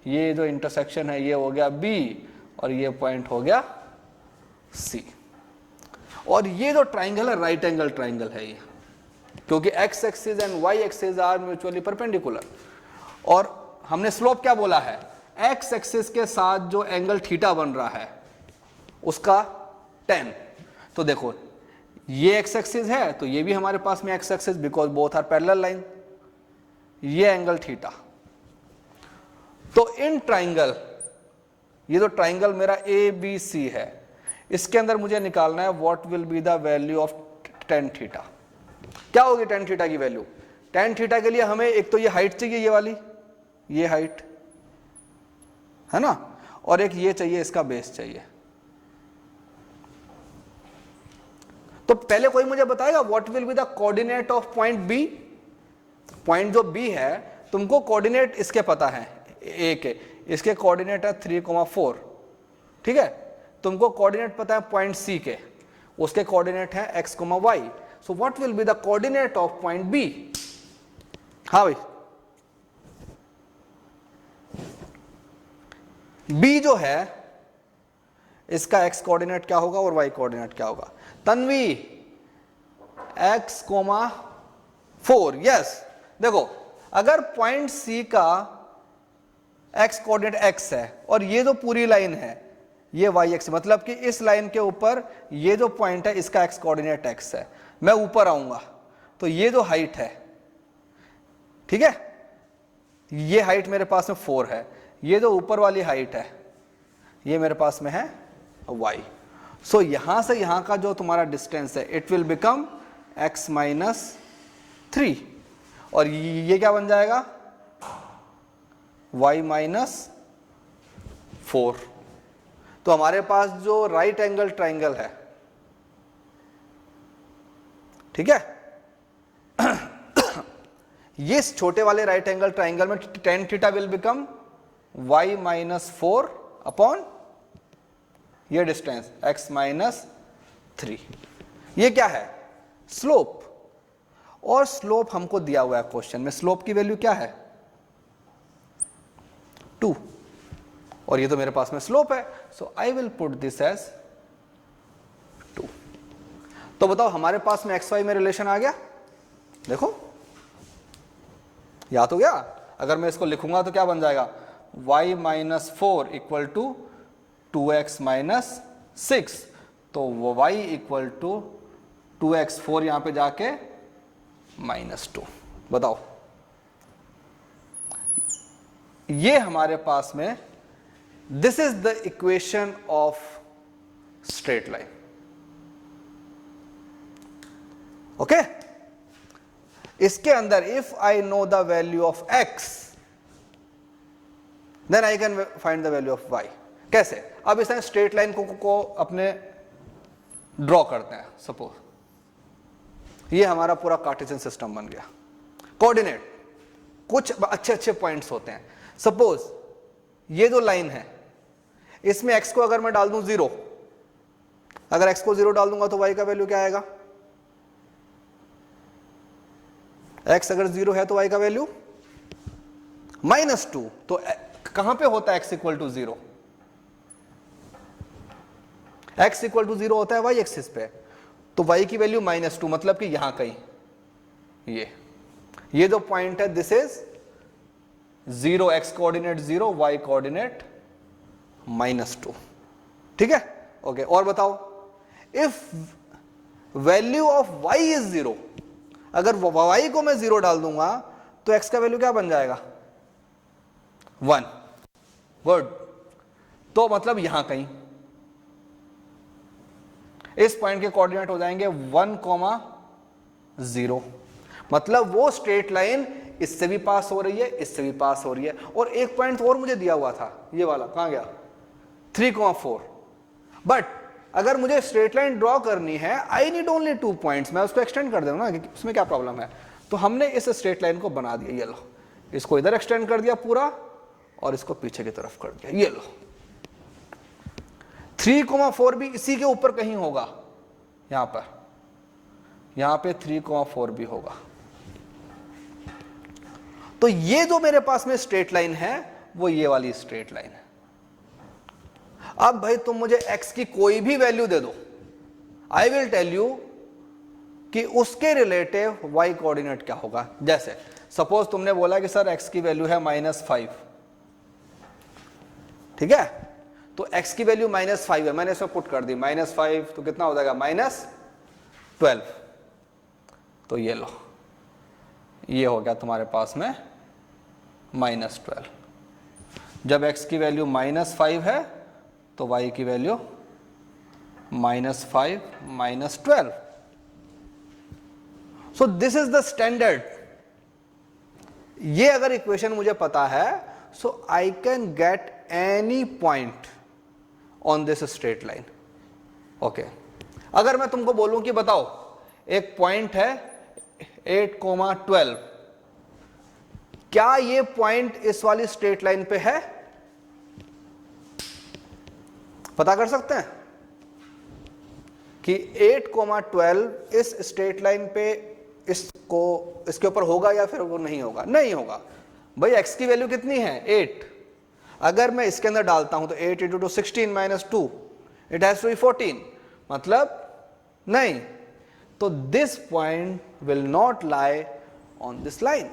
ये जो इंटरसेक्शन है ये हो गया B और ये पॉइंट हो गया C। और ये जो ट्राइंगल है राइट एंगल ट्राइंगल है ये, क्योंकि x axis and y axis are mutually perpendicular. और हमने स्लोप क्या बोला है, x एक्सिस के साथ जो एंगल थीटा बन रहा है उसका tan। तो देखो ये x एक्सिस है तो ये भी हमारे पास में x axis, because both are parallel line. ये एंगल थीटा। तो इन ट्राइंगल, ये जो ट्राइंगल मेरा ABC है, इसके अंदर मुझे निकालना है what will be the value of tan theta. क्या होगी tan थीटा की वैल्यू। tan थीटा के लिए हमें एक तो ये हाइट चाहिए, ये वाली, ये हाइट है ना, और एक ये चाहिए, इसका बेस चाहिए। तो पहले कोई मुझे बताएगा what will be the coordinate of point B। Point जो B है, तुमको कोऑर्डिनेट इसके पता है A के, इसके कोऑर्डिनेट है 3,4। ठीक है, तुमको कोऑर्डिनेट पता है पॉइंट C के, उसके कोऑर्डिनेट है x, y। So what will be the coordinate of point B। हाँ भाई, B जो है इसका x कोऑर्डिनेट क्या होगा और y कोऑर्डिनेट क्या होगा। तन्वी x, 4। यस, देखो अगर पॉइंट C का x कोऑर्डिनेट x है और ये जो पूरी लाइन है ये y एक्स, मतलब कि इस लाइन के ऊपर ये जो पॉइंट है इसका x कोऑर्डिनेट x है। मैं ऊपर आऊंगा तो ये जो हाइट है, ठीक है, ये हाइट मेरे पास में 4 है, ये जो ऊपर वाली हाइट है ये मेरे पास में है y। सो यहां से यहां का जो तुम्हारा डिस्टेंस है it will become x minus 3 और ये क्या बन जाएगा y माइनस 4। तो हमारे पास जो राइट एंगल ट्राइंगल है, ठीक है, ये छोटे वाले राइट एंगल ट्राइंगल में tan theta will become y minus 4 upon ये डिस्टेंस x माइनस 3। ये क्या है स्लोप, और स्लोप हमको दिया हुआ है क्वेश्चन में, स्लोप की वैल्यू क्या है 2 और ये तो मेरे पास में स्लोप है, so I will put this as 2। तो बताओ हमारे पास में xy में रिलेशन आ गया, देखो याद हो गया। अगर मैं इसको लिखूंगा तो क्या बन जाएगा y minus 4 equal to 2x minus 6, तो y इक्वल टू 2x, 4 यहां पे जाके माइनस 2। बताओ ये हमारे पास में this is the equation of straight line. Okay, इसके अंदर if I know the value of x then I can find the value of y। कैसे, अब इस स्ट्रेट लाइन को अपने ड्रॉ करते हैं। सपोज ये हमारा पूरा कार्टेशियन सिस्टम बन गया, कोऑर्डिनेट कुछ अच्छे अच्छे पॉइंट्स होते हैं। सपोज ये जो लाइन है इसमें x को अगर मैं डाल दूं 0, अगर x को 0 डाल दूंगा तो y का वैल्यू क्या आएगा, x अगर 0 है तो y का वैल्यू -2। तो कहां पे होता है x equal to 0, x equal to 0 होता है y एक्सिस पे, तो y की वैल्यू -2, मतलब कि यहां कहीं ये जो पॉइंट है this is 0, x coordinate 0, y coordinate -2। ठीक है, ओके। और बताओ if value of y is 0, अगर y को मैं 0 डाल दूंगा तो x का वैल्यू क्या बन जाएगा 1। गुड, तो मतलब यहां कहीं इस पॉइंट के कोऑर्डिनेट हो जाएंगे 1,0, मतलब वो स्ट्रेट लाइन इससे भी पास हो रही है, इससे भी पास हो रही है। और एक पॉइंट और मुझे दिया हुआ था, ये वाला कहां गया 3,4। बट अगर मुझे स्ट्रेट लाइन ड्रॉ करनी है आई नीड ओनली 2 पॉइंट्स, मैं उसको एक्सटेंड कर दूंगा ना, उसमें क्या प्रॉब्लम है। तो हमने इस स्ट्रेट लाइन को बना दिया, ये लो, इसको इधर एक्सटेंड कर दिया पूरा और इसको पीछे की तरफ कर दिया, ये लो। 3,4 भी इसी के ऊपर कहीं होगा, यहां पे 3,4 भी होगा। तो ये जो मेरे पास में स्ट्रेट लाइन है वो ये वाली स्ट्रेट लाइन है। अब भाई तुम मुझे x की कोई भी वैल्यू दे दो, आई विल टेल यू कि उसके रिलेटिव y कोऑर्डिनेट क्या होगा। जैसे सपोज तुमने बोला कि सर x की वैल्यू है -5, ठीक है, तो x की वैल्यू -5 है, मैंने इसमें पुट कर दी -5, तो कितना हो जाएगा -12। तो ये लो, ये हो गया तुम्हारे पास में -12। जब x की वैल्यू -5 है तो y की value -5 -12। So this is the standard. ये अगर इक्वेशन मुझे पता है, so I can get any point on this straight line. Okay, अगर मैं तुमको बोलूं कि बताओ एक पॉइंट है 8,12, क्या ये पॉइंट इस वाली स्ट्रेट लाइन पे है, पता कर सकते हैं कि 8,12 इस स्ट्रेट लाइन पे इसके ऊपर होगा या फिर वो नहीं होगा? नहीं होगा। भाई x की वैल्यू कितनी है 8, अगर मैं इसके अंदर डालता हूं तो 8 × 2 16 - 2 इट हैज टू बी 14, मतलब नहीं। तो this point will not lie on this line.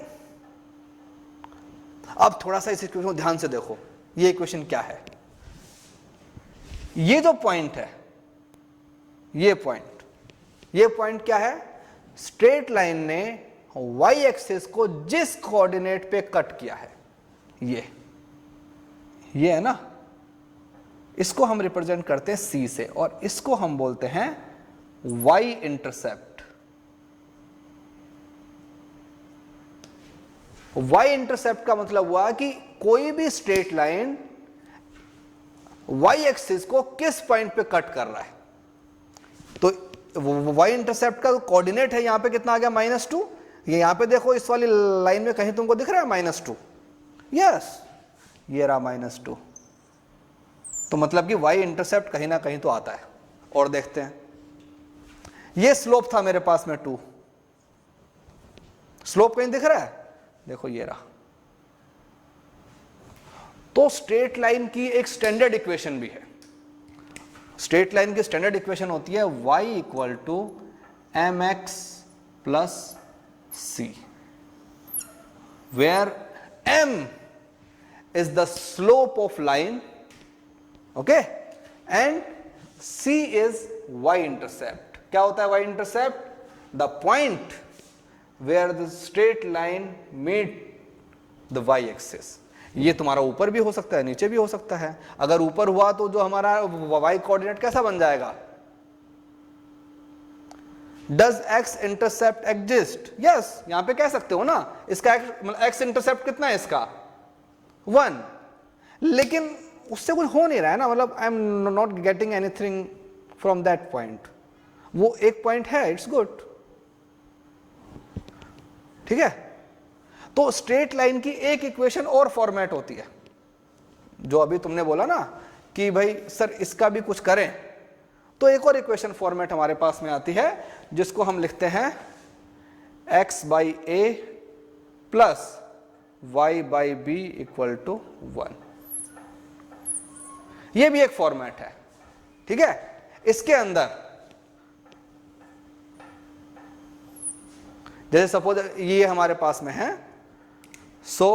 अब थोड़ा सा इस इक्वेशन को ध्यान से देखो, ये इक्वेशन क्या है। ये जो पॉइंट है, ये पॉइंट क्या है, स्ट्रेट लाइन ने y एक्सिस को जिस कोऑर्डिनेट पे कट किया है ये है ना, इसको हम रिप्रेजेंट करते हैं C से और इसको हम बोलते हैं y इंटरसेप्ट। y इंटरसेप्ट का मतलब हुआ कि कोई भी स्ट्रेट लाइन y एक्सिस को किस पॉइंट पे कट कर रहा है। तो y इंटरसेप्ट का कोऑर्डिनेट है यहां पे कितना आ गया -2। ये यहां पे देखो इस वाली लाइन में कहीं तुमको दिख रहा है -2, यस ये रहा -2। तो मतलब कि y इंटरसेप्ट कहीं ना कहीं तो आता है। और देखते हैं, ये स्लोप था मेरे पास में 2, स्लोप कहीं दिख रहा है, देखो ये रहा। तो स्ट्रेट लाइन की एक स्टैंडर्ड इक्वेशन भी है। स्ट्रेट लाइन की स्टैंडर्ड इक्वेशन होती है y equal to mx plus c, where m is the slope of line, okay, and c is y intercept. क्या होता है y intercept? The point where the straight line meet the y axis. ये तुम्हारा ऊपर भी हो सकता है, नीचे भी हो सकता है। अगर ऊपर हुआ तो जो हमारा y कोऑर्डिनेट कैसा बन जाएगा? Does x intercept exist? Yes, यहां पे कह सकते हो ना, इसका x इंटरसेप्ट कितना है इसका? 1। लेकिन उससे कुछ हो नहीं रहा है ना, मतलब I am not getting anything from that point. वो एक पॉइंट है, इट्स गुड, ठीक है। तो स्ट्रेट लाइन की एक इक्वेशन और फॉर्मेट होती है, जो अभी तुमने बोला ना कि भाई सर इसका भी कुछ करें, तो एक और इक्वेशन फॉर्मेट हमारे पास में आती है जिसको हम लिखते हैं x by A plus y by B equal to 1। यह भी एक फॉर्मेट है, ठीक है। इसके अंदर जैसे सपोज ये हमारे पास में है, सो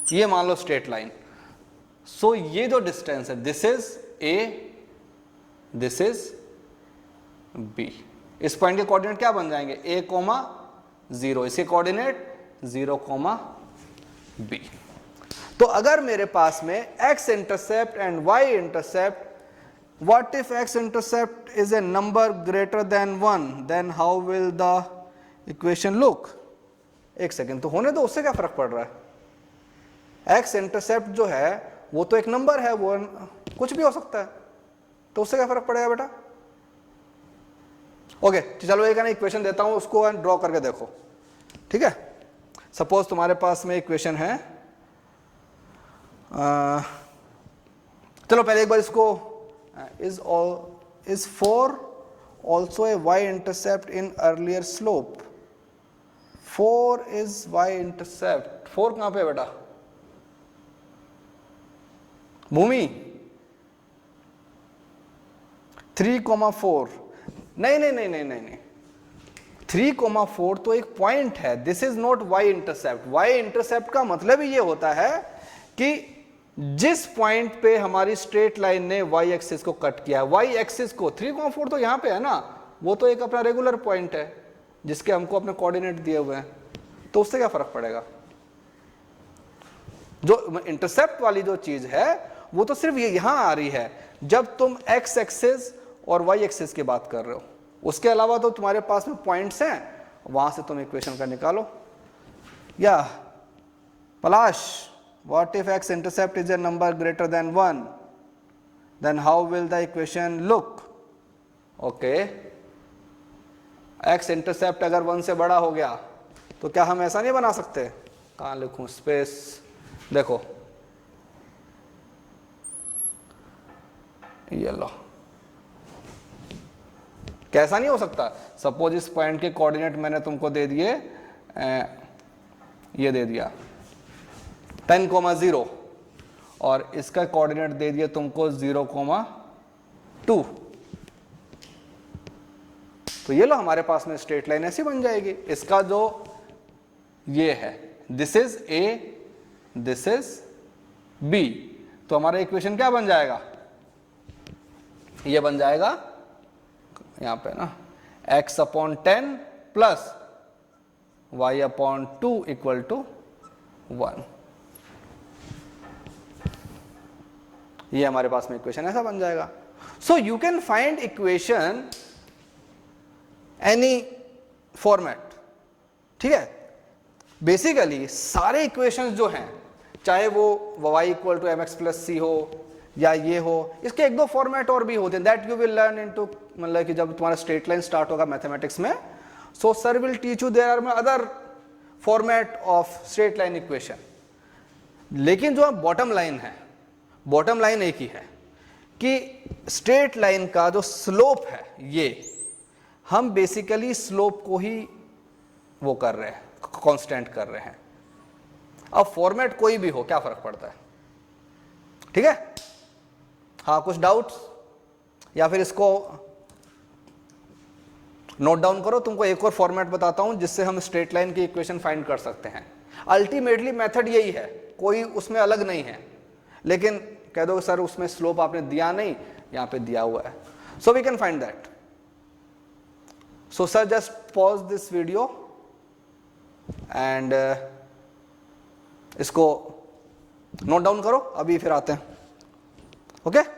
ये मान लो स्ट्रेट लाइन, सो ये जो डिस्टेंस है this is a, this is b। इस पॉइंट के कोऑर्डिनेट क्या बन जाएंगे? a, 0, इसके कोऑर्डिनेट 0, b। तो अगर मेरे पास में x intercept and y intercept, what if x intercept is a number greater than 1, then how will the equation look? एक सेकेंड तो होने दो, उससे क्या फर्क पड़ रहा है? x इंटरसेप्ट जो है वो तो एक नंबर है, वो कुछ भी हो सकता है, तो उससे क्या फर्क पड़ेगा बेटा? ओके, चलो एक ना इक्वेशन देता हूं, उसको ड्रॉ करके देखो, ठीक है। सपोज तुम्हारे पास में इक्वेशन है, चलो पहले एक बार इसको, is 4 also a y intercept in earlier slope? 4 is y intercept। 4 कहां पे है बेटा? भूमि 3,4। नहीं 3,4 तो एक पॉइंट है, this is not y intercept. y intercept का मतलब ही ये होता है कि जिस पॉइंट पे हमारी स्ट्रेट लाइन ने y एक्सिस को कट किया है, y एक्सिस को 3,4 तो यहां पे है ना, वो तो एक अपना रेगुलर पॉइंट है जिसके हमको अपने कोऑर्डिनेट दिए हुए हैं, तो उससे क्या फर्क पड़ेगा? जो इंटरसेप्ट वाली जो चीज है वो तो सिर्फ ये यहां आ रही है जब तुम x एक्सिस और y एक्सिस की बात कर रहे हो। उसके अलावा तो तुम्हारे पास में पॉइंट्स हैं, वहां से तुम इक्वेशन का निकालो। या पलाश, what if x intercept is a number greater than 1, then how will the equation look? Okay, x intercept अगर 1 से बड़ा हो गया तो क्या हम ऐसा नहीं बना सकते? कहां लिखूं स्पेस, देखो ये लो, कैसा नहीं हो सकता? सपोज इस पॉइंट के कोऑर्डिनेट मैंने तुमको दे दिए, ये दे दिया 10,0 और इसका कोऑर्डिनेट दे दिया तुमको 0,2, तो ये लो हमारे पास में स्ट्रेट लाइन ऐसी बन जाएगी। इसका जो ये है, this is a, this is b, तो हमारा इक्वेशन क्या बन जाएगा? ये बन जाएगा यहां पे ना x/10 plus y/2 equal to 1। ये हमारे पास में इक्वेशन ऐसा बन जाएगा. So you can find equation any format. ठीक है, बेसिकली सारे इक्वेशंस जो हैं, चाहे वो y equal to mx plus c हो या ये हो, इसके एक दो फॉर्मेट और भी होते हैं, that you will learn into, मतलब कि जब तुम्हारा स्ट्रेट लाइन स्टार्ट होगा मैथमेटिक्स में, so sir will teach you there are other format of straight line equation. लेकिन जो बॉटम लाइन है, बॉटम लाइन एक ही है कि स्ट्रेट लाइन का जो स्लोप है, ये हम बेसिकली स्लोप को ही वो कर रहे हैं, कांस्टेंट कर रहे हैं. अब फॉर्मेट कोई भी हो, क्या फर्क पड़ता है. ठीक है, हाँ कुछ डाउट्स, या फिर इसको नोट डाउन करो. तुमको एक और फॉर्मेट बताता हूं जिससे हम स्ट्रेट लाइन की इक्वेशन फाइंड कर सकते हैं. अल्टीमेटली मेथड यही है, कोई उसमें अलग नहीं है, लेकिन कह दो सर उसमें स्लोप आपने दिया नहीं, यहां पे दिया हुआ है. So we can find that. So sir just pause this video and इसको नोट डाउन करो, अभी फिर आते हैं. ओके.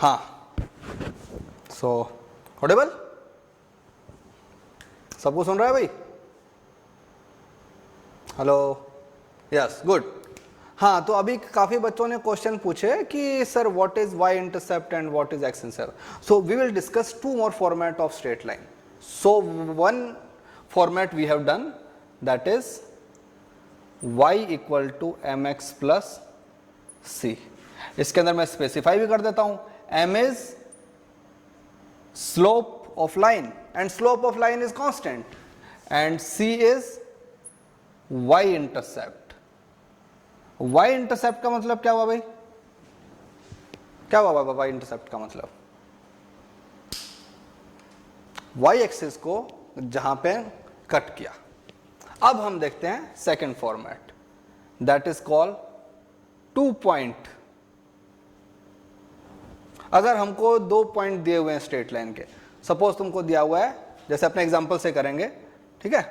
हाँ, सो ऑडिबल, सबको सुन रहा है भाई? Hello, yes, good. हाँ, तो अभी काफ़ी बच्चों ने क्वेश्चन पूछे कि sir what is y intercept and what is x intercept. So we will discuss two more format of straight line. So one format we have done, that is y equal to m x plus c. इसके अंदर मैं specify भी कर देता हूं, m is slope of line and slope of line is constant, and c is y intercept. y intercept का मतलब क्या हुआ भाई? क्या हुआ y इंटरसेप्ट का मतलब? y एक्सिस को जहां पे कट किया। अब हम देखते हैं second format, that is called 2 point. अगर हमको 2 पॉइंट दिए हुए हैं स्ट्रेट लाइन के, सपोज तुमको दिया हुआ है, जैसे अपने एग्जांपल से करेंगे, ठीक है,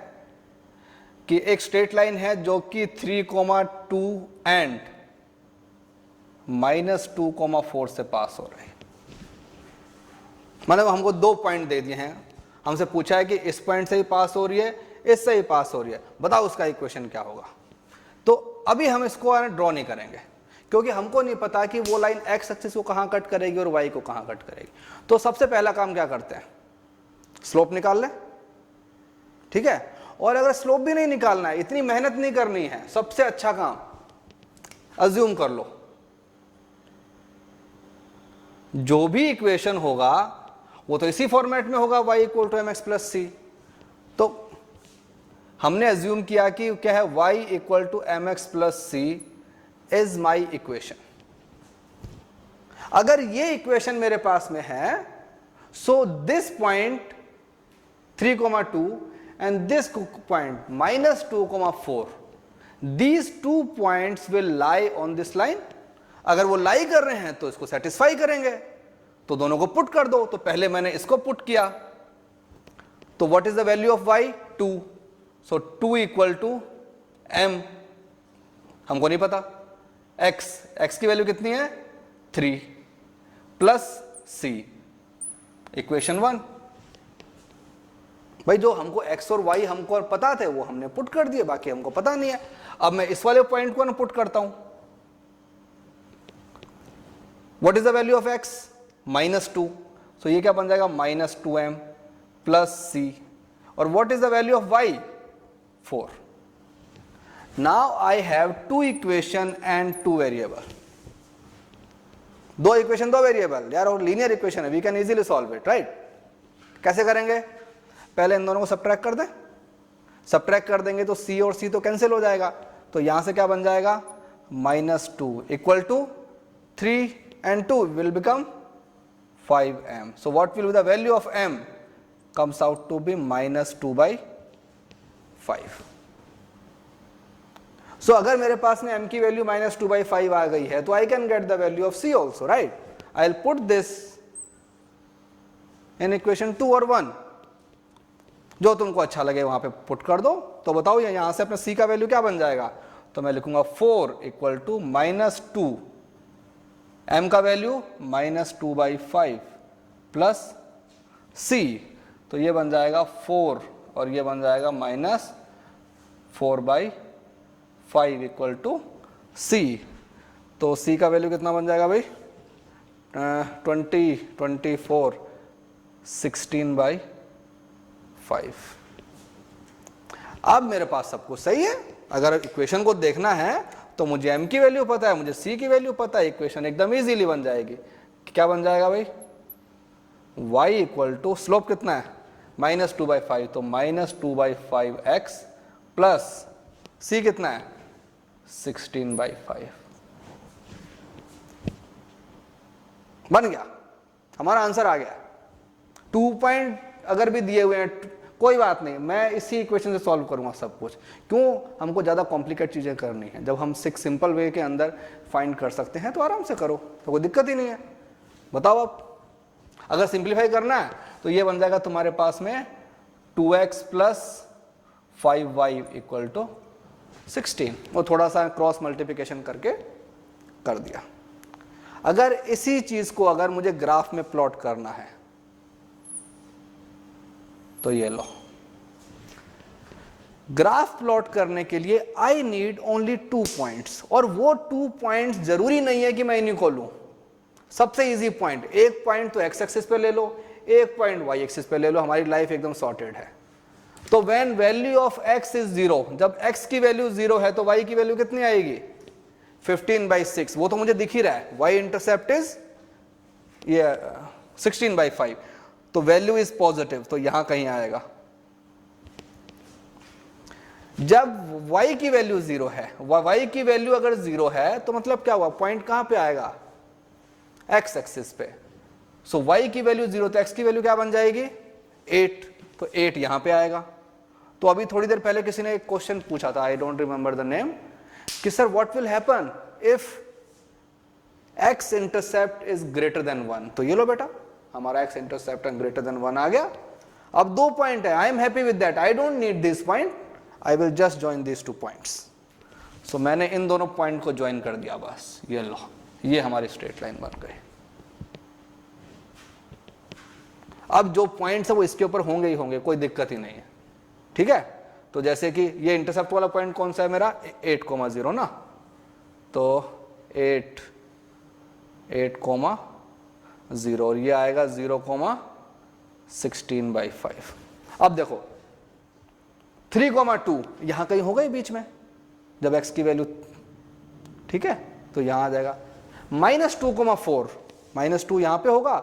कि एक स्ट्रेट लाइन है जो कि 3,2 एंड -2,4 से पास हो रही है। मतलब हमको 2 पॉइंट दे दिए हैं, हमसे पूछा है कि इस पॉइंट से ही पास हो रही है, इससे ही पास हो रही है, बताओ उसका इक्वेशन क्या होगा। तो अभी हम इसको ड्रॉ नहीं करेंगे, क्योंकि हमको नहीं पता कि वो लाइन एक्स एक्सिस को कहां कट करेगी और वाई को कहां कट करेगी। तो सबसे पहला काम क्या करते हैं, स्लोप निकाल लें, ठीक है। और अगर स्लोप भी नहीं निकालना है, इतनी मेहनत नहीं करनी है, सबसे अच्छा काम अज्यूम कर लो, जो भी इक्वेशन होगा वो तो इसी फॉर्मेट में होगा, y equal to m x plus c. तो हमने अज्यूम किया कि क्या है, y equal to m x plus c is my equation. अगर ये इक्वेशन मेरे पास में है, so this point 3,2 and this point -2,4, these 2 points will lie on this line। अगर वो लाई कर रहे हैं तो इसको सेटिस्फाई करेंगे, तो दोनों को पुट कर दो। तो पहले मैंने इसको पुट किया, तो what is the value of y? 2। So 2 equal to m, हमको नहीं पता, x की वैल्यू कितनी है? 3 प्लस c, इक्वेशन 1। भाई जो हमको x और y हमको पता थे वो हमने पुट कर दिए, बाकी हमको पता नहीं है। अब मैं इस वाले पॉइंट को ना पुट करता हूं, what is the value of x? -2। सो ये क्या बन जाएगा? -2m plus c। और what is the value of y? 4। Now I have 2 equation and 2 variable. 2 equation 2 variable यार, और लीनियर इक्वेशन है, we can easily solve it, right. कैसे करेंगे? पहले इन दोनों को सब्ट्रैक्ट कर दें, सब्ट्रैक्ट कर देंगे तो c और c तो कैंसिल हो जाएगा। तो यहां से क्या बन जाएगा? -2 equal to 3 and 2 will become 5m। so what will be the value of m? comes out to be -2/5। so अगर मेरे पास में m की वैल्यू -2/5 आ गई है, तो I can get the value of c also, right? I'll put this in equation 2 और 1, जो तुमको अच्छा लगे वहां पे पुट कर दो। तो बताओ यहां से अपने c का वैल्यू क्या बन जाएगा? तो मैं लिखूंगा 4 इक्वल टू -2, m का वैल्यू -2/5 प्लस c, तो ये बन जाएगा 4 और ये बन जाएगा -4/5 इक्वल टू c। तो c का वैल्यू कितना बन जाएगा भाई? 20, 24, 16/5। अब मेरे पास सब कुछ सही है। अगर इक्वेशन को देखना है तो मुझे m की वैल्यू पता है, मुझे c की वैल्यू पता है, इक्वेशन एकदम इजीली बन जाएगी। क्या बन जाएगा भाई? y इक्वल टू, स्लोप कितना है? -2/5, तो -2/5x प्लस c कितना है? 16/5। बन गया, हमारा आंसर आ गया। 2 पॉइंट अगर भी दिए हुए हैं कोई बात नहीं, मैं इसी इक्वेशन से सॉल्व करूंगा सब कुछ। क्यों हमको ज़्यादा कॉम्प्लिकेट चीज़ें करनी है? जब हम सिंपल वे के अंदर फाइंड कर सकते हैं तो आराम से करो, तो कोई दिक्कत ही नहीं है। बताओ आप, अगर सिंप्लीफाई करना है तो ये बन जाएगा तुम्हारे पास में 2x plus 5y equal to 16। वो थोड़ा सा क्रॉस मल्टीप्लिकेशन करके कर दिया। अगर इसी चीज को अगर मुझे ग्राफ में प्लॉट करना है तो ये लो, ग्राफ प्लॉट करने के लिए आई नीड ओनली 2 पॉइंट्स, और वो 2 पॉइंट्स जरूरी नहीं है कि मैं इन्हीं को लूं। सबसे इजी पॉइंट, एक पॉइंट तो एक्स एक्सिस पे ले लो, एक पॉइंट वाई एक्सिस पे ले लो, हमारी लाइफ एकदम सॉर्टेड है। तो when value of x is 0, जब x की वैल्यू 0 है तो y की वैल्यू कितनी आएगी? 15/6, वो तो मुझे दिख ही रहा है। y इंटरसेप्ट इज ये 16/5, तो वैल्यू इज पॉजिटिव, तो यहां कहीं आएगा। जब y की वैल्यू 0 है, y की वैल्यू अगर 0 है तो मतलब क्या हुआ, पॉइंट कहां पे आएगा? x एक्सिस पे। सो y की वैल्यू 0, तो x की वैल्यू क्या बन जाएगी? 8, तो 8 यहां पे आएगा। तो अभी थोड़ी देर पहले किसी ने एक क्वेश्चन पूछा था, I don't remember the name, कि sir what will happen if x intercept is greater than 1। तो ये लो बेटा, हमारा x इंटरसेप्ट ग्रेटर देन 1 आ गया। अब 2 पॉइंट है, I am happy with that, I don't need this point, I will just join this 2 points. So मैंने इन दोनों पॉइंट को ज्वाइन कर दिया, बस ये लो, ये हमारी स्ट्रेट लाइन बन गई। अब जो पॉइंट्स है वो इसके ऊपर होंगे ही होंगे, कोई दिक्कत ही नहीं है, ठीक है। तो जैसे कि ये इंटरसेप्ट वाला पॉइंट कौन सा है मेरा? 8,0 ना, तो 8,0 और ये आएगा 0,16/5। अब देखो 3,2 यहां कहीं होगा ही बीच में, जब x की वैल्यू, ठीक है, तो यहां आ जाएगा। -2,4, -2 यहां पे होगा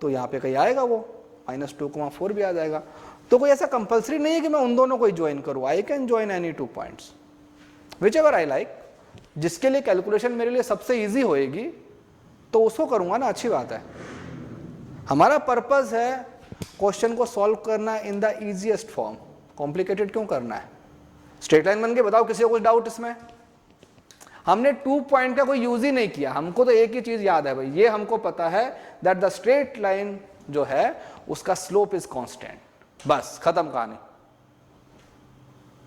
तो यहां पे कहीं आएगा वो, -2,4 भी आ जाएगा। तो कोई ऐसा कंपलसरी नहीं है कि मैं उन दोनों को ही ज्वाइन करूं, I can join any 2 points which ever I like. जिसके लिए कैलकुलेशन मेरे लिए सबसे इजी होएगी तो उसको करूंगा ना, अच्छी बात है। हमारा पर्पस है क्वेश्चन को सॉल्व करना in the easiest form, complicated क्यों करना है? स्ट्रेट लाइन बन के बताओ, किसी को कुछ डाउट इसमें? हमने 2 पॉइंट का कोई यूज ही नहीं किया, हमको तो एक ही चीज याद है भाई, ये हमको पता है दैट द स्ट्रेट लाइन जो है उसका स्लोप इज कांस्टेंट, बस खत्म कहानी।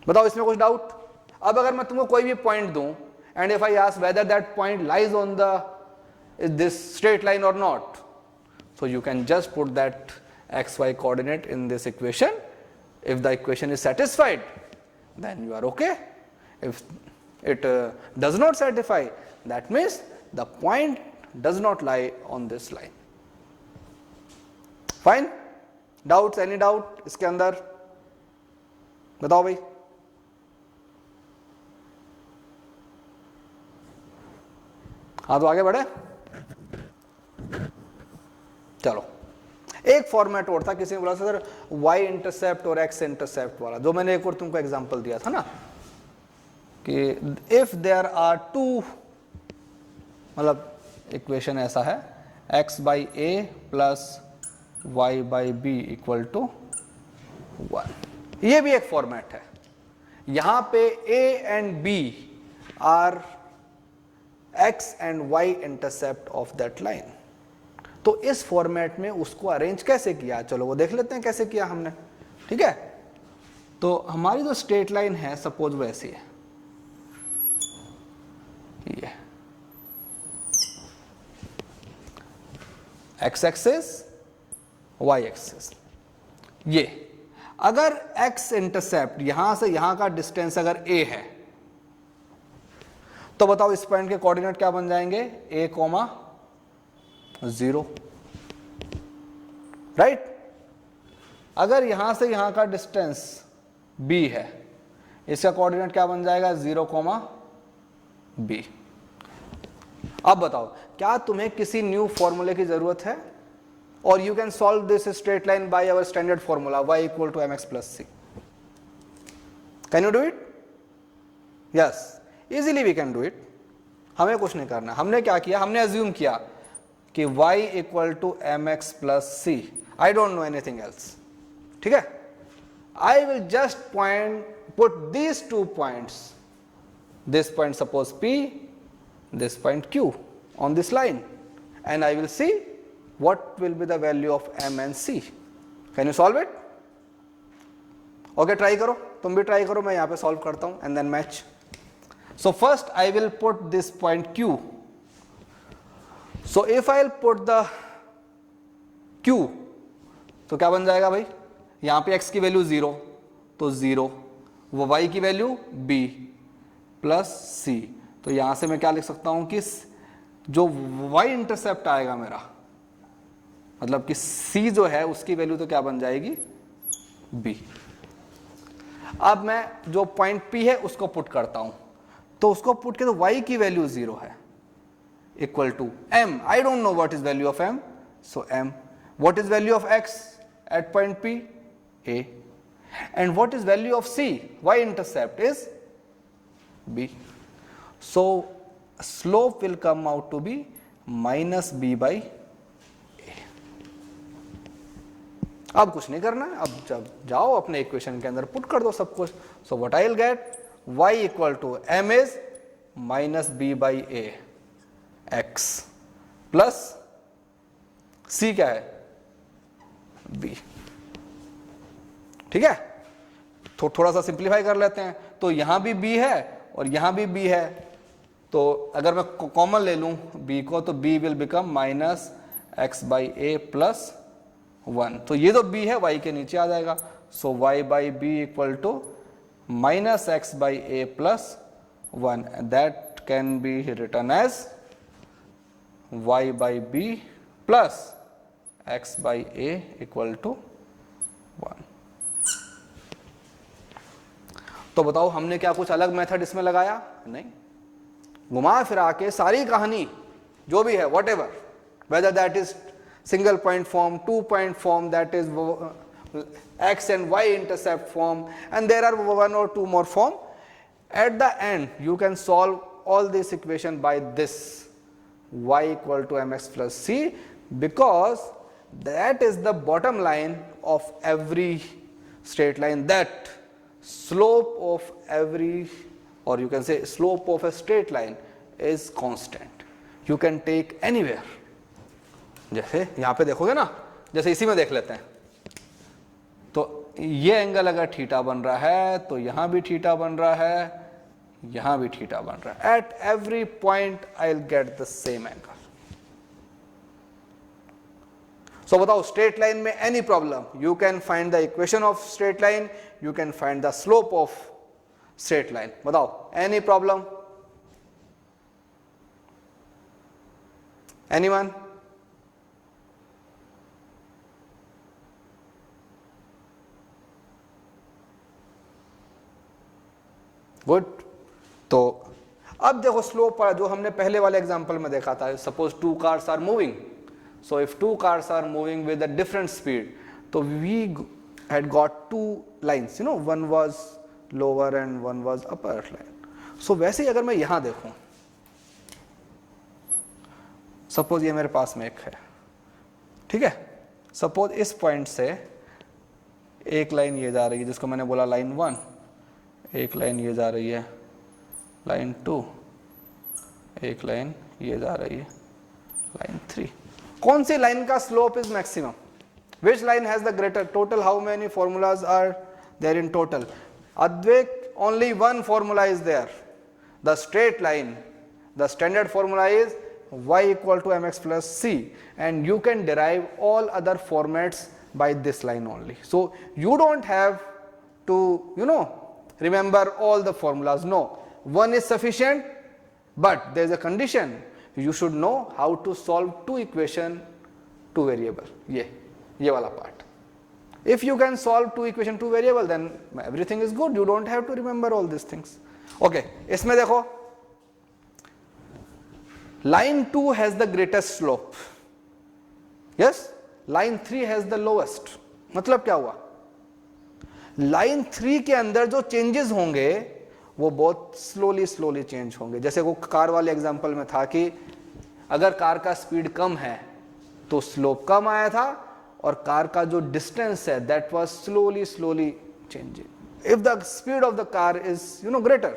बताओ इसमें कुछ डाउट? अब अगर मैं तुमको कोई भी पॉइंट दूं and if I ask whether that point lies on the this straight line और not, so you can just put that xy coordinate in this equation. If the equation is satisfied, then you are okay. If it does not satisfy, that means the point does not lie on this line. Fine? Doubts? Any doubt इसके अंदर? बताओ भाई। हाँ तो आगे बढ़े। चलो, एक फॉर्मेट और था, किसी ने बोला सर y इंटरसेप्ट और x इंटरसेप्ट वाला, जो मैंने एक और तुमको एग्जांपल दिया था ना, कि इफ देयर आर 2, मतलब इक्वेशन ऐसा है x/a plus y/b equal to 1, ये भी एक फॉर्मेट है। यहां पे a and b are x and y intercept of that line. तो इस फॉर्मेट में उसको अरेंज कैसे किया, चलो वो देख लेते हैं कैसे किया हमने, ठीक है। तो हमारी जो स्ट्रेट लाइन है, सपोज वो ऐसी है, ये x एक्सिस y एक्सिस। ये अगर x इंटरसेप्ट यहां से यहां का डिस्टेंस अगर a है, तो बताओ इस पॉइंट के कोऑर्डिनेट क्या बन जाएंगे? a, 0, right. अगर यहां से यहां का डिस्टेंस b है, इसका कोऑर्डिनेट क्या बन जाएगा? 0, b। अब बताओ क्या तुम्हें किसी न्यू फॉर्मूले की जरूरत है? और you can solve this straight line by our standard formula y = mx + c। Can you do it? Yes, easily we can do it. हमें कुछ नहीं करना। हमने क्या किया, हमने अज्यूम किया कि y = mx + c, I don't know anything else, ठीक है। आई will just put these 2 points, this point suppose p, this point q on this line, and I will see what will be the value of m and c. Can you solve it? Okay, try करो, तुम भी try करो, मैं यहाँ पे solve करता हूँ and then match. So first I will put this point q. So if I put the Q, तो क्या बन जाएगा भाई, यहां पे x की वैल्यू 0 तो 0, वो y की वैल्यू b प्लस c, तो यहां से मैं क्या लिख सकता हूं कि जो y इंटरसेप्ट आएगा मेरा, मतलब कि c जो है उसकी वैल्यू तो क्या बन जाएगी b। अब मैं जो पॉइंट P है उसको पुट करता हूं, तो उसको पुट के तो y की वैल्यू 0 है equal to m, I don't know what is value of m, so m, what is value of x at point P, a, and what is value of c, y intercept is b, so slope will come out to be minus b by a। अब कुछ नहीं करना है, अब जब जाओ अपने equation के अंदर पुट कर दो सब कुछ, so what I will get, y equal to m is minus b by a x plus c क्या है b। ठीक है, तो थोड़ा सा सिंप्लीफाई कर लेते हैं, तो यहां भी b है और यहां भी b है, तो अगर मैं कॉमन ले लूं b को, तो b will become minus X by A plus 1, तो ये तो b है y के नीचे आ जाएगा, so y by B equal to minus X by A plus 1, that can be written as y by B plus X by A equal to 1। तो बताओ हमने क्या कुछ अलग मेथड इसमें लगाया? नहीं, घुमा फिरा के सारी कहानी जो भी है, what ever, whether that is single point form, 2 point form, that is x and y intercept form, and there are 1 or 2 more form. At the end you can solve all this equation by this, y equal to mx plus c, because that is the bottom line of every straight line, that slope of every, or you can say slope of a straight line is constant, you can take anywhere। जैसे यहां पे देखोगे ना, जैसे इसी में देख लेते हैं, तो ये एंगल अगर थीटा बन रहा है तो यहां भी थीटा बन रहा है, यहां भी थीटा बन रहा है, at every point I will get the same angle. So बताओ स्ट्रेट लाइन में any problem, you can find the equation of straight line, you can find the slope of straight line, बताओ any problem, anyone? Good. तो अब देखो slope पर, जो हमने पहले वाले एग्जांपल में देखा था, suppose 2 cars are moving, so if 2 cars are moving with a different speed, तो we had got 2 lines, you know, one was lower and one was upper line. So वैसे ही अगर मैं यहां देखूं, सपोज ये मेरे पास में एक है, ठीक है, सपोज इस पॉइंट से एक लाइन ये जा रही है जिसको मैंने बोला लाइन 1, एक लाइन ये जा रही है लाइन 2, एक लाइन ये जा रही है लाइन 3। कौन सी लाइन का slope is maximum? Which line has the greater total? How many formulas are there in total? Advait, only one formula is there. The straight line, the standard formula is y equal to mx plus c, and you can derive all other formats by this line only. So you don't have to, you know, remember all the formulas. No, one is sufficient, but there is a condition. You should know how to solve 2 equation, 2 variable. ये वाला part, if you can solve 2 equation 2 variable, then everything is good, you don't have to remember all these things। okay, इसमें देखो line 2 has the greatest slope, yes, line 3 has the lowest। मतलब क्या हुआ, line 3 के अंदर जो changes होंगे वो बहुत स्लोली चेंज होंगे। जैसे वो कार वाले एग्जांपल में था कि अगर कार का स्पीड कम है तो स्लोप कम आया था, और कार का जो डिस्टेंस है that was slowly changing. If the speed of the car is, you know, greater,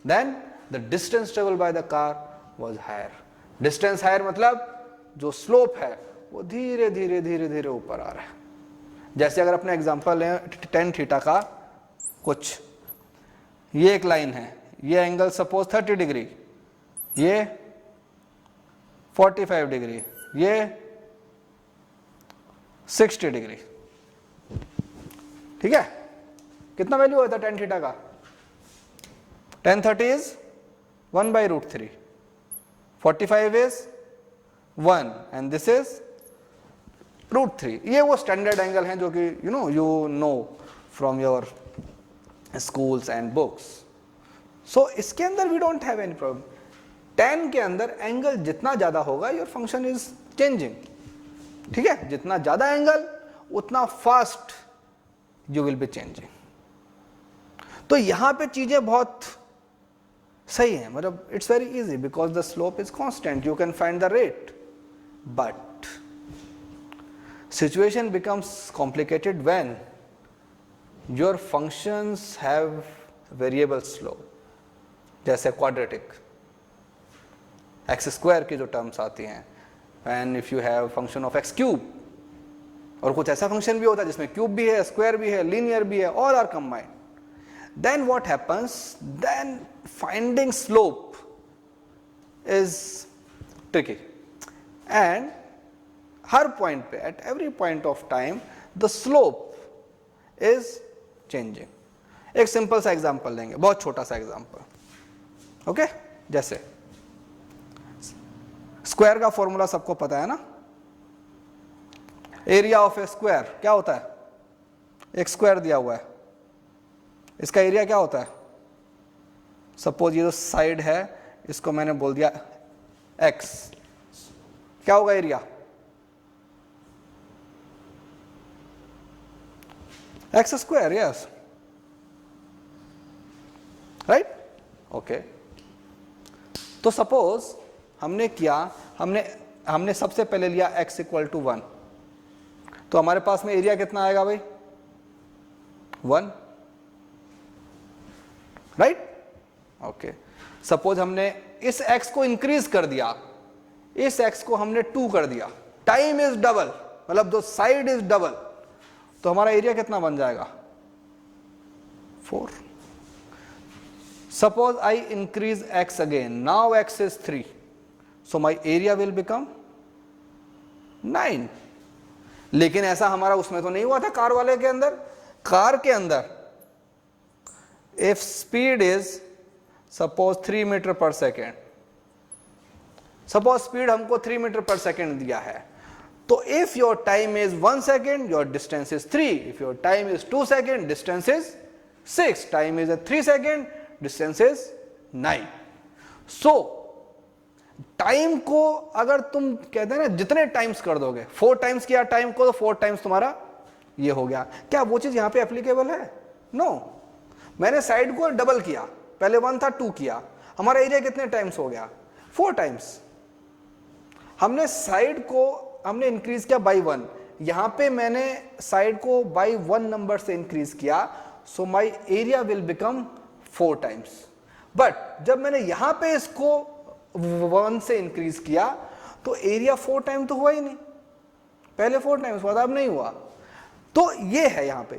then the distance travel by the car was higher. Distance higher मतलब जो स्लोप है वो धीरे धीरे ऊपर आ रहा है। जैसे अगर अपने एग्जांपल है tan थीटा का, कुछ ये एक लाइन है, ये एंगल सपोज 30 डिग्री, ये 45 डिग्री, ये 60 डिग्री, ठीक है। कितना वैल्यू होता है tan थीटा का? tan 30 is 1/√3, 45 is 1 and this is √3। ये वो स्टैंडर्ड एंगल हैं जो कि you know from your schools and books. So इसके अंदर we don't have any problem. tan के अंदर एंगल जितना ज्यादा होगा योर फंक्शन इज चेंजिंग, ठीक है। जितना ज्यादा एंगल उतना fast you will be changing. तो यहां पे चीजें बहुत सही है, मतलब it's very easy because the slope is constant, you can find the rate. But situation becomes complicated when your functions have variable slope, जैसे क्वाड्रेटिक एक्स स्क्वायर की जो टर्म्स आती हैं, and if you have function of x cube, और कुछ ऐसा function भी होता है जिसमें क्यूब भी है, स्क्वायर भी है, लीनियर भी है, all are combined. Then what happens? Then finding slope is tricky, and हर point पे, at every point of time, the slope is changing. एक सिंपल सा एग्जांपल लेंगे, बहुत छोटा सा एग्जांपल, ओके। जैसे स्क्वायर का फॉर्मूला सबको पता है ना, एरिया ऑफ ए स्क्वायर क्या होता है? एक स्क्वायर दिया हुआ है, इसका एरिया क्या होता है? सपोज ये जो साइड है इसको मैंने बोल दिया x, क्या होगा area? X square, yes, right, okay. तो सपोज हमने किया, हमने सबसे पहले लिया x = 1, तो हमारे पास में एरिया कितना आएगा भाई? 1, राइट, ओके। सपोज हमने इस x को इंक्रीज कर दिया, इस x को हमने 2 कर दिया, टाइम इज डबल, मतलब जो साइड इज डबल, तो हमारा एरिया कितना बन जाएगा? 4। Suppose I increase x again, now x is 3, so my area will become 9। लेकिन ऐसा हमारा उसमें तो नहीं हुआ था कार वाले के अंदर। कार के अंदर if speed is suppose 3 metre पर सेकेंड, सपोज स्पीड हमको 3 मीटर पर सेकेंड दिया है, तो if your time is 1 second, your distance is 3, if your time is 2 second, distance is 6, time is 3 second, distance is 9। so time को अगर तुम कहते हैं ना जितने टाइम्स कर दोगे, 4 टाइम्स किया टाइम को, तो 4 टाइम्स तुम्हारा ये हो गया। क्या वो चीज यहां पे एप्लीकेबल है? नो। मैंने साइड को डबल किया, पहले 1 था 2 किया, हमारा एरिया कितने टाइम्स हो गया? 4 टाइम्स। हमने साइड को हमने इंक्रीज किया बाई 1, यहां पे मैंने साइड को बाई 1 नंबर से इंक्रीज किया, so my area will become 4 times. But जब मैंने यहां पे इसको 1 से इंक्रीज किया तो एरिया 4 टाइम तो हुआ ही नहीं, पहले 4 टाइम्स हुआ था, अब नहीं हुआ। तो ये है यहां पे,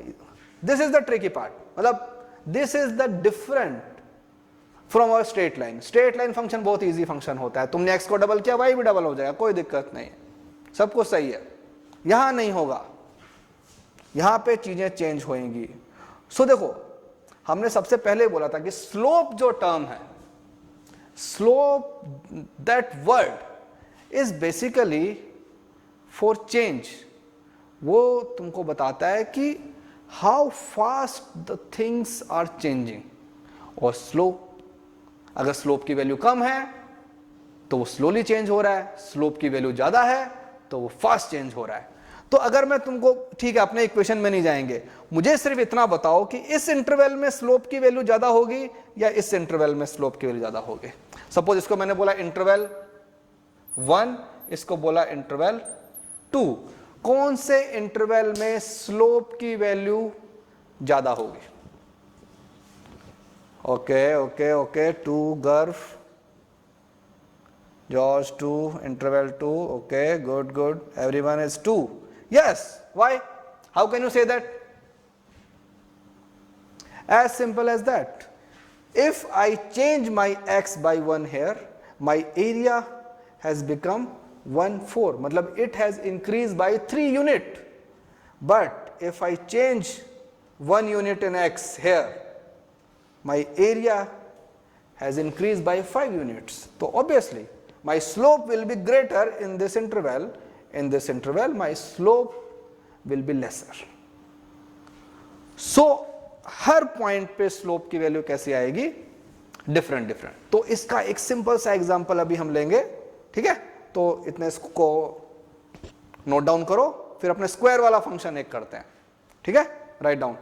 this is the tricky part, मतलब this is the different from our straight line. Straight line function बहुत इजी फंक्शन होता है, तुमने x को डबल किया y भी डबल हो जाएगा, कोई दिक्कत नहीं है, सब कुछ सही है। यहां नहीं होगा, यहां पे चीजें चेंज होंगी। सो देखो, हमने सबसे पहले बोला था कि स्लोप जो टर्म है, slope that word is basically for change, वो तुमको बताता है कि how fast the things are changing. और स्लोप, अगर स्लोप की वैल्यू कम है तो वो स्लोली चेंज हो रहा है, स्लोप की वैल्यू ज्यादा है तो वो फास्ट चेंज हो रहा है। तो अगर मैं तुमको, ठीक है अपने इक्वेशन में नहीं जाएंगे, मुझे सिर्फ इतना बताओ कि इस इंटरवल में स्लोप की वैल्यू ज्यादा होगी या इस इंटरवल में स्लोप की वैल्यू ज्यादा होगी। सपोज इसको मैंने बोला इंटरवल 1, इसको बोला इंटरवल 2, कौन से इंटरवल में स्लोप की वैल्यू ज्यादा होगी? ओके ओके ओके, 2 गर्व, George 2, interval 2, okay, good, good, everyone is 2. Yes, why? How can you say that? As simple as that. If I change my x by 1 here, my area has become 1/4, मतलब it has increased by 3 unit. But if I change 1 unit in x here, my area has increased by 5 units. So obviously my slope will be greater in this interval. In this interval my slope will be lesser. So her point पे slope की value कैसी आएगी, different different. तो इसका एक simple सा example अभी हम लेंगे, ठीक है. तो इतने इसको नोट डाउन करो, फिर अपने स्क्वायर वाला फंक्शन एक करते हैं, ठीक है. Write down.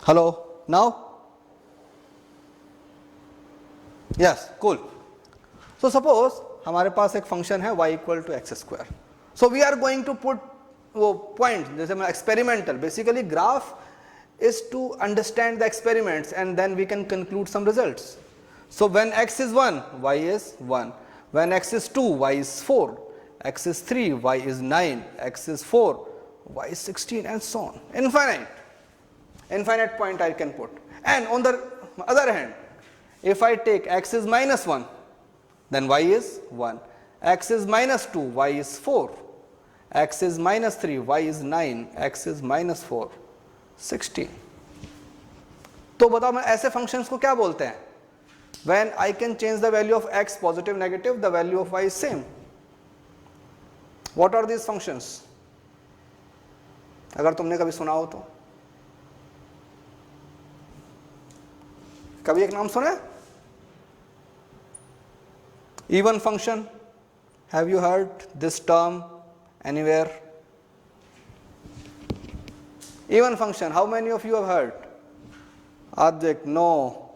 Hello, now? Yes, cool. So suppose हमारे पास एक फंक्शन है y equal to x square. So we are going to put वो पॉइंट, जैसे मैं experimental, basically graph is to understand the experiments and then we can conclude some results. So when x is 1, y is 1. When x is 2, y is 4. X is 3, y is 9. X is 4, y is 16, and so on. Infinite point I can put. And on the other hand, if I take x is minus 1, then y is 1. X is minus 2, y is 4. X is minus 3, y is 9. X is minus 4, 16. तो बताओ मैं ऐसे functions को क्या बोलते हैं? When I can change the value of x positive negative, the value of y is same. What are these functions? अगर तुमने कभी सुना हो तो कभी एक नाम सुना है? Even function. Have you heard this term anywhere? Even function. How many of you have heard? Advik, no.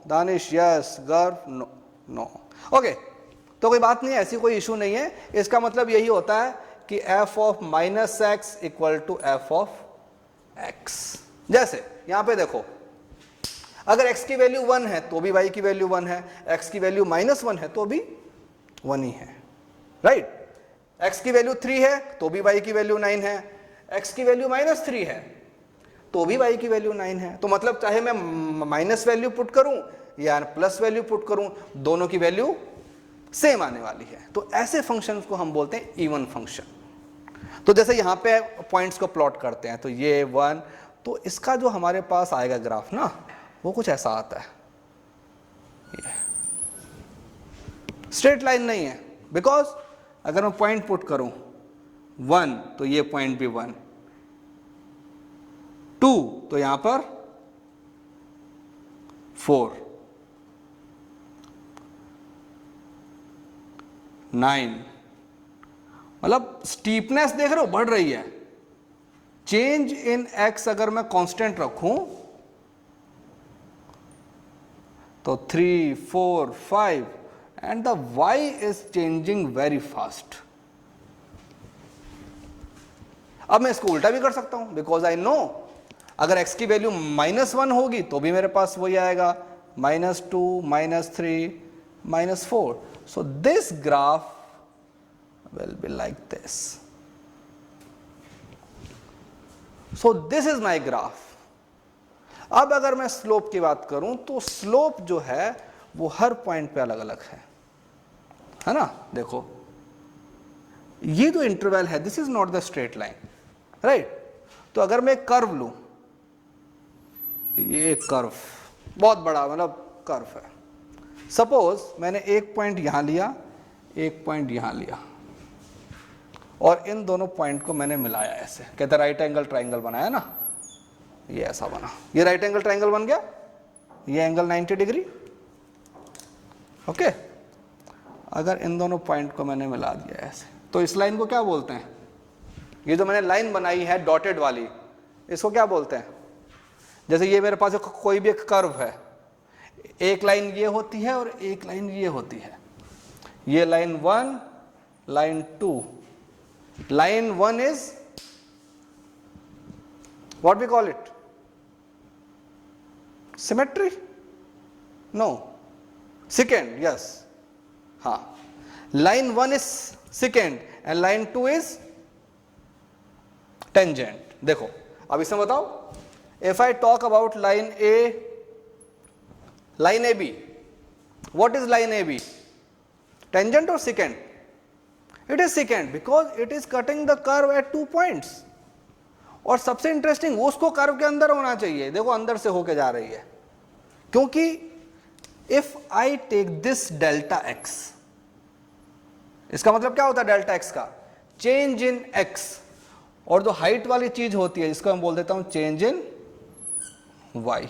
Danish, yes. Garv, no. No. Okay. तो कोई बात नहीं है, ऐसी कोई इशू नहीं है. इसका मतलब यही होता है कि f of minus x equal to f of x. जैसे यहां पे देखो, अगर x की वैल्यू 1 है तो भी y की वैल्यू 1 है, x की वैल्यू माइनस 1 है तो भी 1 ही है, राइट? x की वैल्यू 3 है तो भी y की वैल्यू 9 है, x की वैल्यू माइनस 3 है तो भी y की वैल्यू 9 है. तो मतलब चाहे मैं माइनस वैल्यू पुट करूं या प्लस वैल्यू पुट करूं, दोनों की वैल्यू सेम आने वाली है. तो ऐसे फंक्शंस को हम बोलते हैं इवन फंक्शन. तो जैसे यहां पे पॉइंट्स को प्लॉट करते हैं, तो ये 1, तो इसका जो हमारे पास आएगा ग्राफ ना, वो कुछ ऐसा आता है. स्ट्रेट लाइन नहीं है, बिकॉज अगर मैं पॉइंट पुट करूं 1 तो ये पॉइंट भी 1, 2 तो यहां पर 4, 9, मतलब स्टीपनेस देख रहे हो बढ़ रही है. चेंज इन एक्स अगर मैं कांस्टेंट रखूं तो 3, 4, 5 and the y is changing very fast. अब मैं इसको उल्टा भी कर सकता हूं, बिकॉज आई नो अगर x की वैल्यू -1 होगी तो भी मेरे पास वही आएगा, -2, -3, -4. So this graph will be like this. So this is my graph. अब अगर मैं स्लोप की बात करूं तो स्लोप जो है वो हर पॉइंट पे अलग अलग है ना? देखो ये जो इंटरवल है, this is not the straight line, right? तो अगर मैं एक कर्व लूं, ये कर्व बहुत बड़ा मतलब कर्व है. सपोज मैंने एक पॉइंट यहां लिया, एक पॉइंट यहां लिया, और इन दोनों पॉइंट को मैंने मिलाया ऐसे, कहते राइट एंगल ट्राइंगल बनाया ना, ये ऐसा बना, ये राइट एंगल ट्राइंगल बन गया, ये एंगल 90 डिग्री. ओके, अगर इन दोनों पॉइंट को मैंने मिला दिया ऐसे, तो इस लाइन को क्या बोलते हैं? ये जो मैंने लाइन बनाई है डॉटेड वाली, इसको क्या बोलते हैं? जैसे ये मेरे पास कोई भी एक कर्व है, एक लाइन ये होती है और एक लाइन ये होती है. ये line 1, line 2. Line 1 is what we call it? Symmetry? No. Secant, yes. हाँ. Line 1 is secant and line 2 is tangent. देखो अब इसमें बताओ, if I talk about line A, line AB, what is line AB? Tangent or secant? It is secant because it is cutting the curve at 2 points. और सबसे interesting, वो उसको curve के अंदर होना चाहिए. देखो अंदर से होके जा रही है, क्योंकि if I take this delta x, इसका मतलब क्या होता है डेल्टा एक्स का? Change in x. और जो हाइट वाली चीज होती है जिसको मैं बोल देता हूं चेंज इन वाई.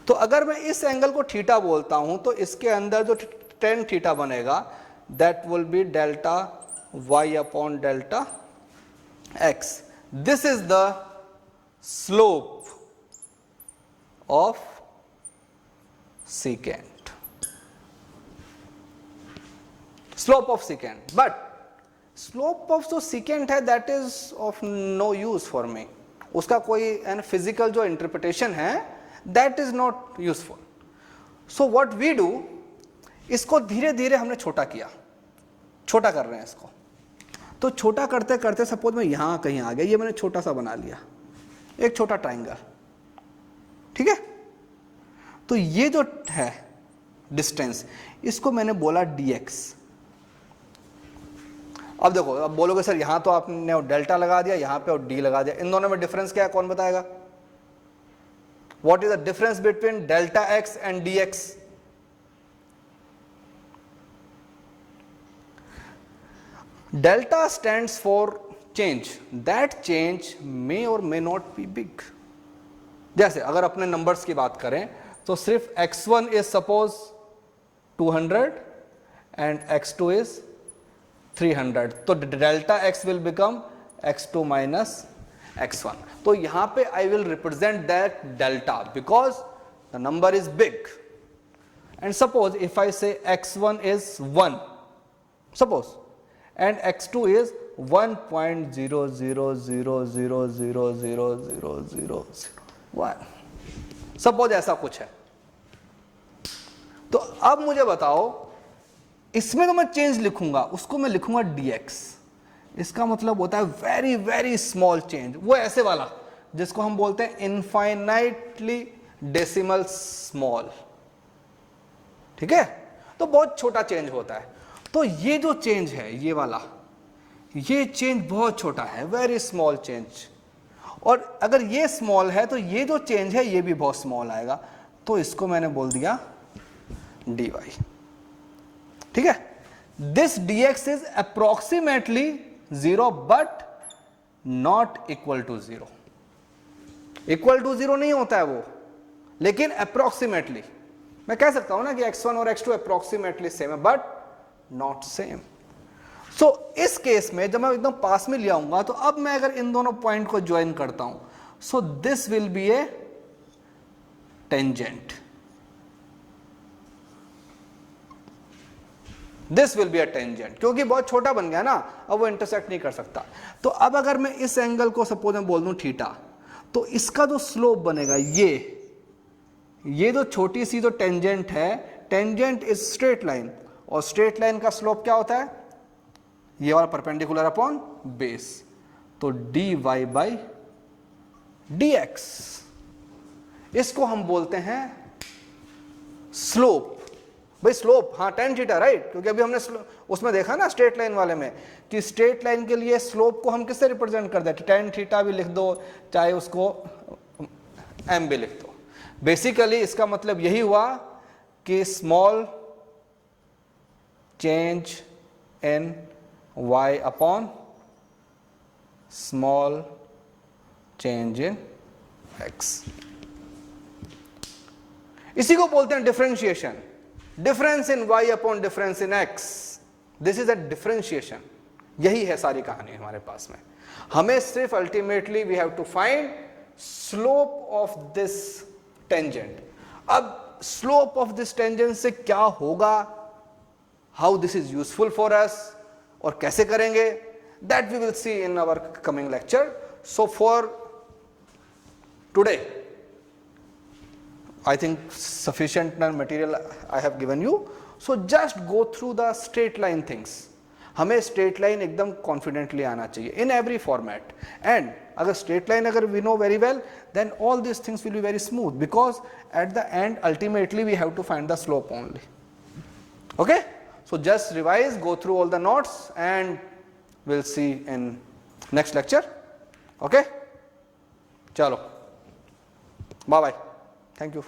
तो अगर मैं इस एंगल को थीटा बोलता हूं तो इसके अंदर जो टेन थीटा बनेगा, that will be delta y upon delta x. This is the slope of secant, slope of secant. But slope of जो सीकेंट है that is of no use for me, उसका कोई फिजिकल जो interpretation है that is not useful. So what we do, इसको धीरे धीरे हमने छोटा किया, छोटा कर रहे हैं इसको. तो छोटा करते करते सपोज मैं यहां कहीं आ गया, ये मैंने छोटा सा बना लिया, एक छोटा ट्राइंगल. ठीक है, तो ये जो है डिस्टेंस, इसको मैंने बोला dx. अब देखो, अब बोलोगे सर यहां तो आपने डेल्टा लगा दिया, यहां पे और डी लगा दिया, इन दोनों में डिफरेंस क्या है, कौन बताएगा? What is the difference between delta x and d x? Delta stands for change, that change may और मे नॉट बी बिग. जैसे अगर अपने नंबर्स की बात करें तो सिर्फ x1 is suppose 200 and x2 is 300, तो delta x will become x2 minus x1. तो यहां पे I will represent that delta because the number is big. And suppose if I से x1 is 1 suppose and x2 is 1.0000000001, suppose ऐसा कुछ है. तो अब मुझे बताओ, इसमें तो मैं चेंज लिखूंगा, उसको मैं लिखूंगा dx. इसका मतलब होता है वेरी वेरी स्मॉल चेंज, वो ऐसे वाला जिसको हम बोलते हैं इनफाइनाइटली डेसिमल स्मॉल. ठीक है, तो बहुत छोटा चेंज होता है. तो ये जो चेंज है, ये वाला, ये चेंज बहुत छोटा है, वेरी स्मॉल चेंज. और अगर ये स्मॉल है तो ये जो चेंज है ये भी बहुत स्मॉल आएगा. तो इसको मैंने बोल दिया dy. ठीक है, this dx is approximately 0 but not equal to 0. Equal to 0 नहीं होता है वो, लेकिन अप्रोक्सीमेटली मैं कह सकता हूं ना कि x1 और x2 अप्रोक्सीमेटली सेम है बट नॉट सेम. सो इस केस में जब मैं एकदम पास में ले आऊंगा, तो अब मैं अगर इन दोनों पॉइंट को ज्वाइन करता हूं, सो this will be A tangent. This will be a tangent, क्योंकि बहुत छोटा बन गया ना, अब वो इंटरसेक्ट नहीं कर सकता. तो अब अगर मैं इस एंगल को सपोज मैं बोल दूं थीटा, तो इसका जो स्लोप बनेगा, ये जो छोटी सी जो टेंजेंट है, टेंजेंट इज स्ट्रेट लाइन, और स्ट्रेट लाइन का स्लोप क्या होता है, ये वाला परपेंडिकुलर अपॉन बेस. तो dy बाई dx, इसको हम बोलते हैं स्लोप. भाई स्लोप, हाँ tan थीटा, राइट, क्योंकि अभी हमने उसमें देखा ना स्ट्रेट लाइन वाले में कि स्ट्रेट लाइन के लिए स्लोप को हम किससे रिप्रेजेंट कर देते, tan थीटा भी लिख दो, चाहे उसको m भी लिख दो. बेसिकली इसका मतलब यही हुआ कि small change in y upon small change in x. इसी को बोलते हैं differentiation. Difference in y upon difference in x, this is a differentiation. यही है सारी कहानी हमारे पास में. हमें सिर्फ ultimately we have to find slope of this tangent. अब स्लोप ऑफ दिस टेंजेंट से क्या होगा, how this is useful for us, और कैसे करेंगे, that we will see in our coming lecture. So for today I think sufficient material I have given you. So just go through the straight line things. हमें straight line एकदम confidently आना चाहिए in every format. And अगर straight line अगर we know very well, then all these things will be very smooth, because at the end ultimately we have to find the slope only. Okay? So just revise, go through all the notes, and we'll see in next lecture. Okay? चलो, bye bye. Thank you.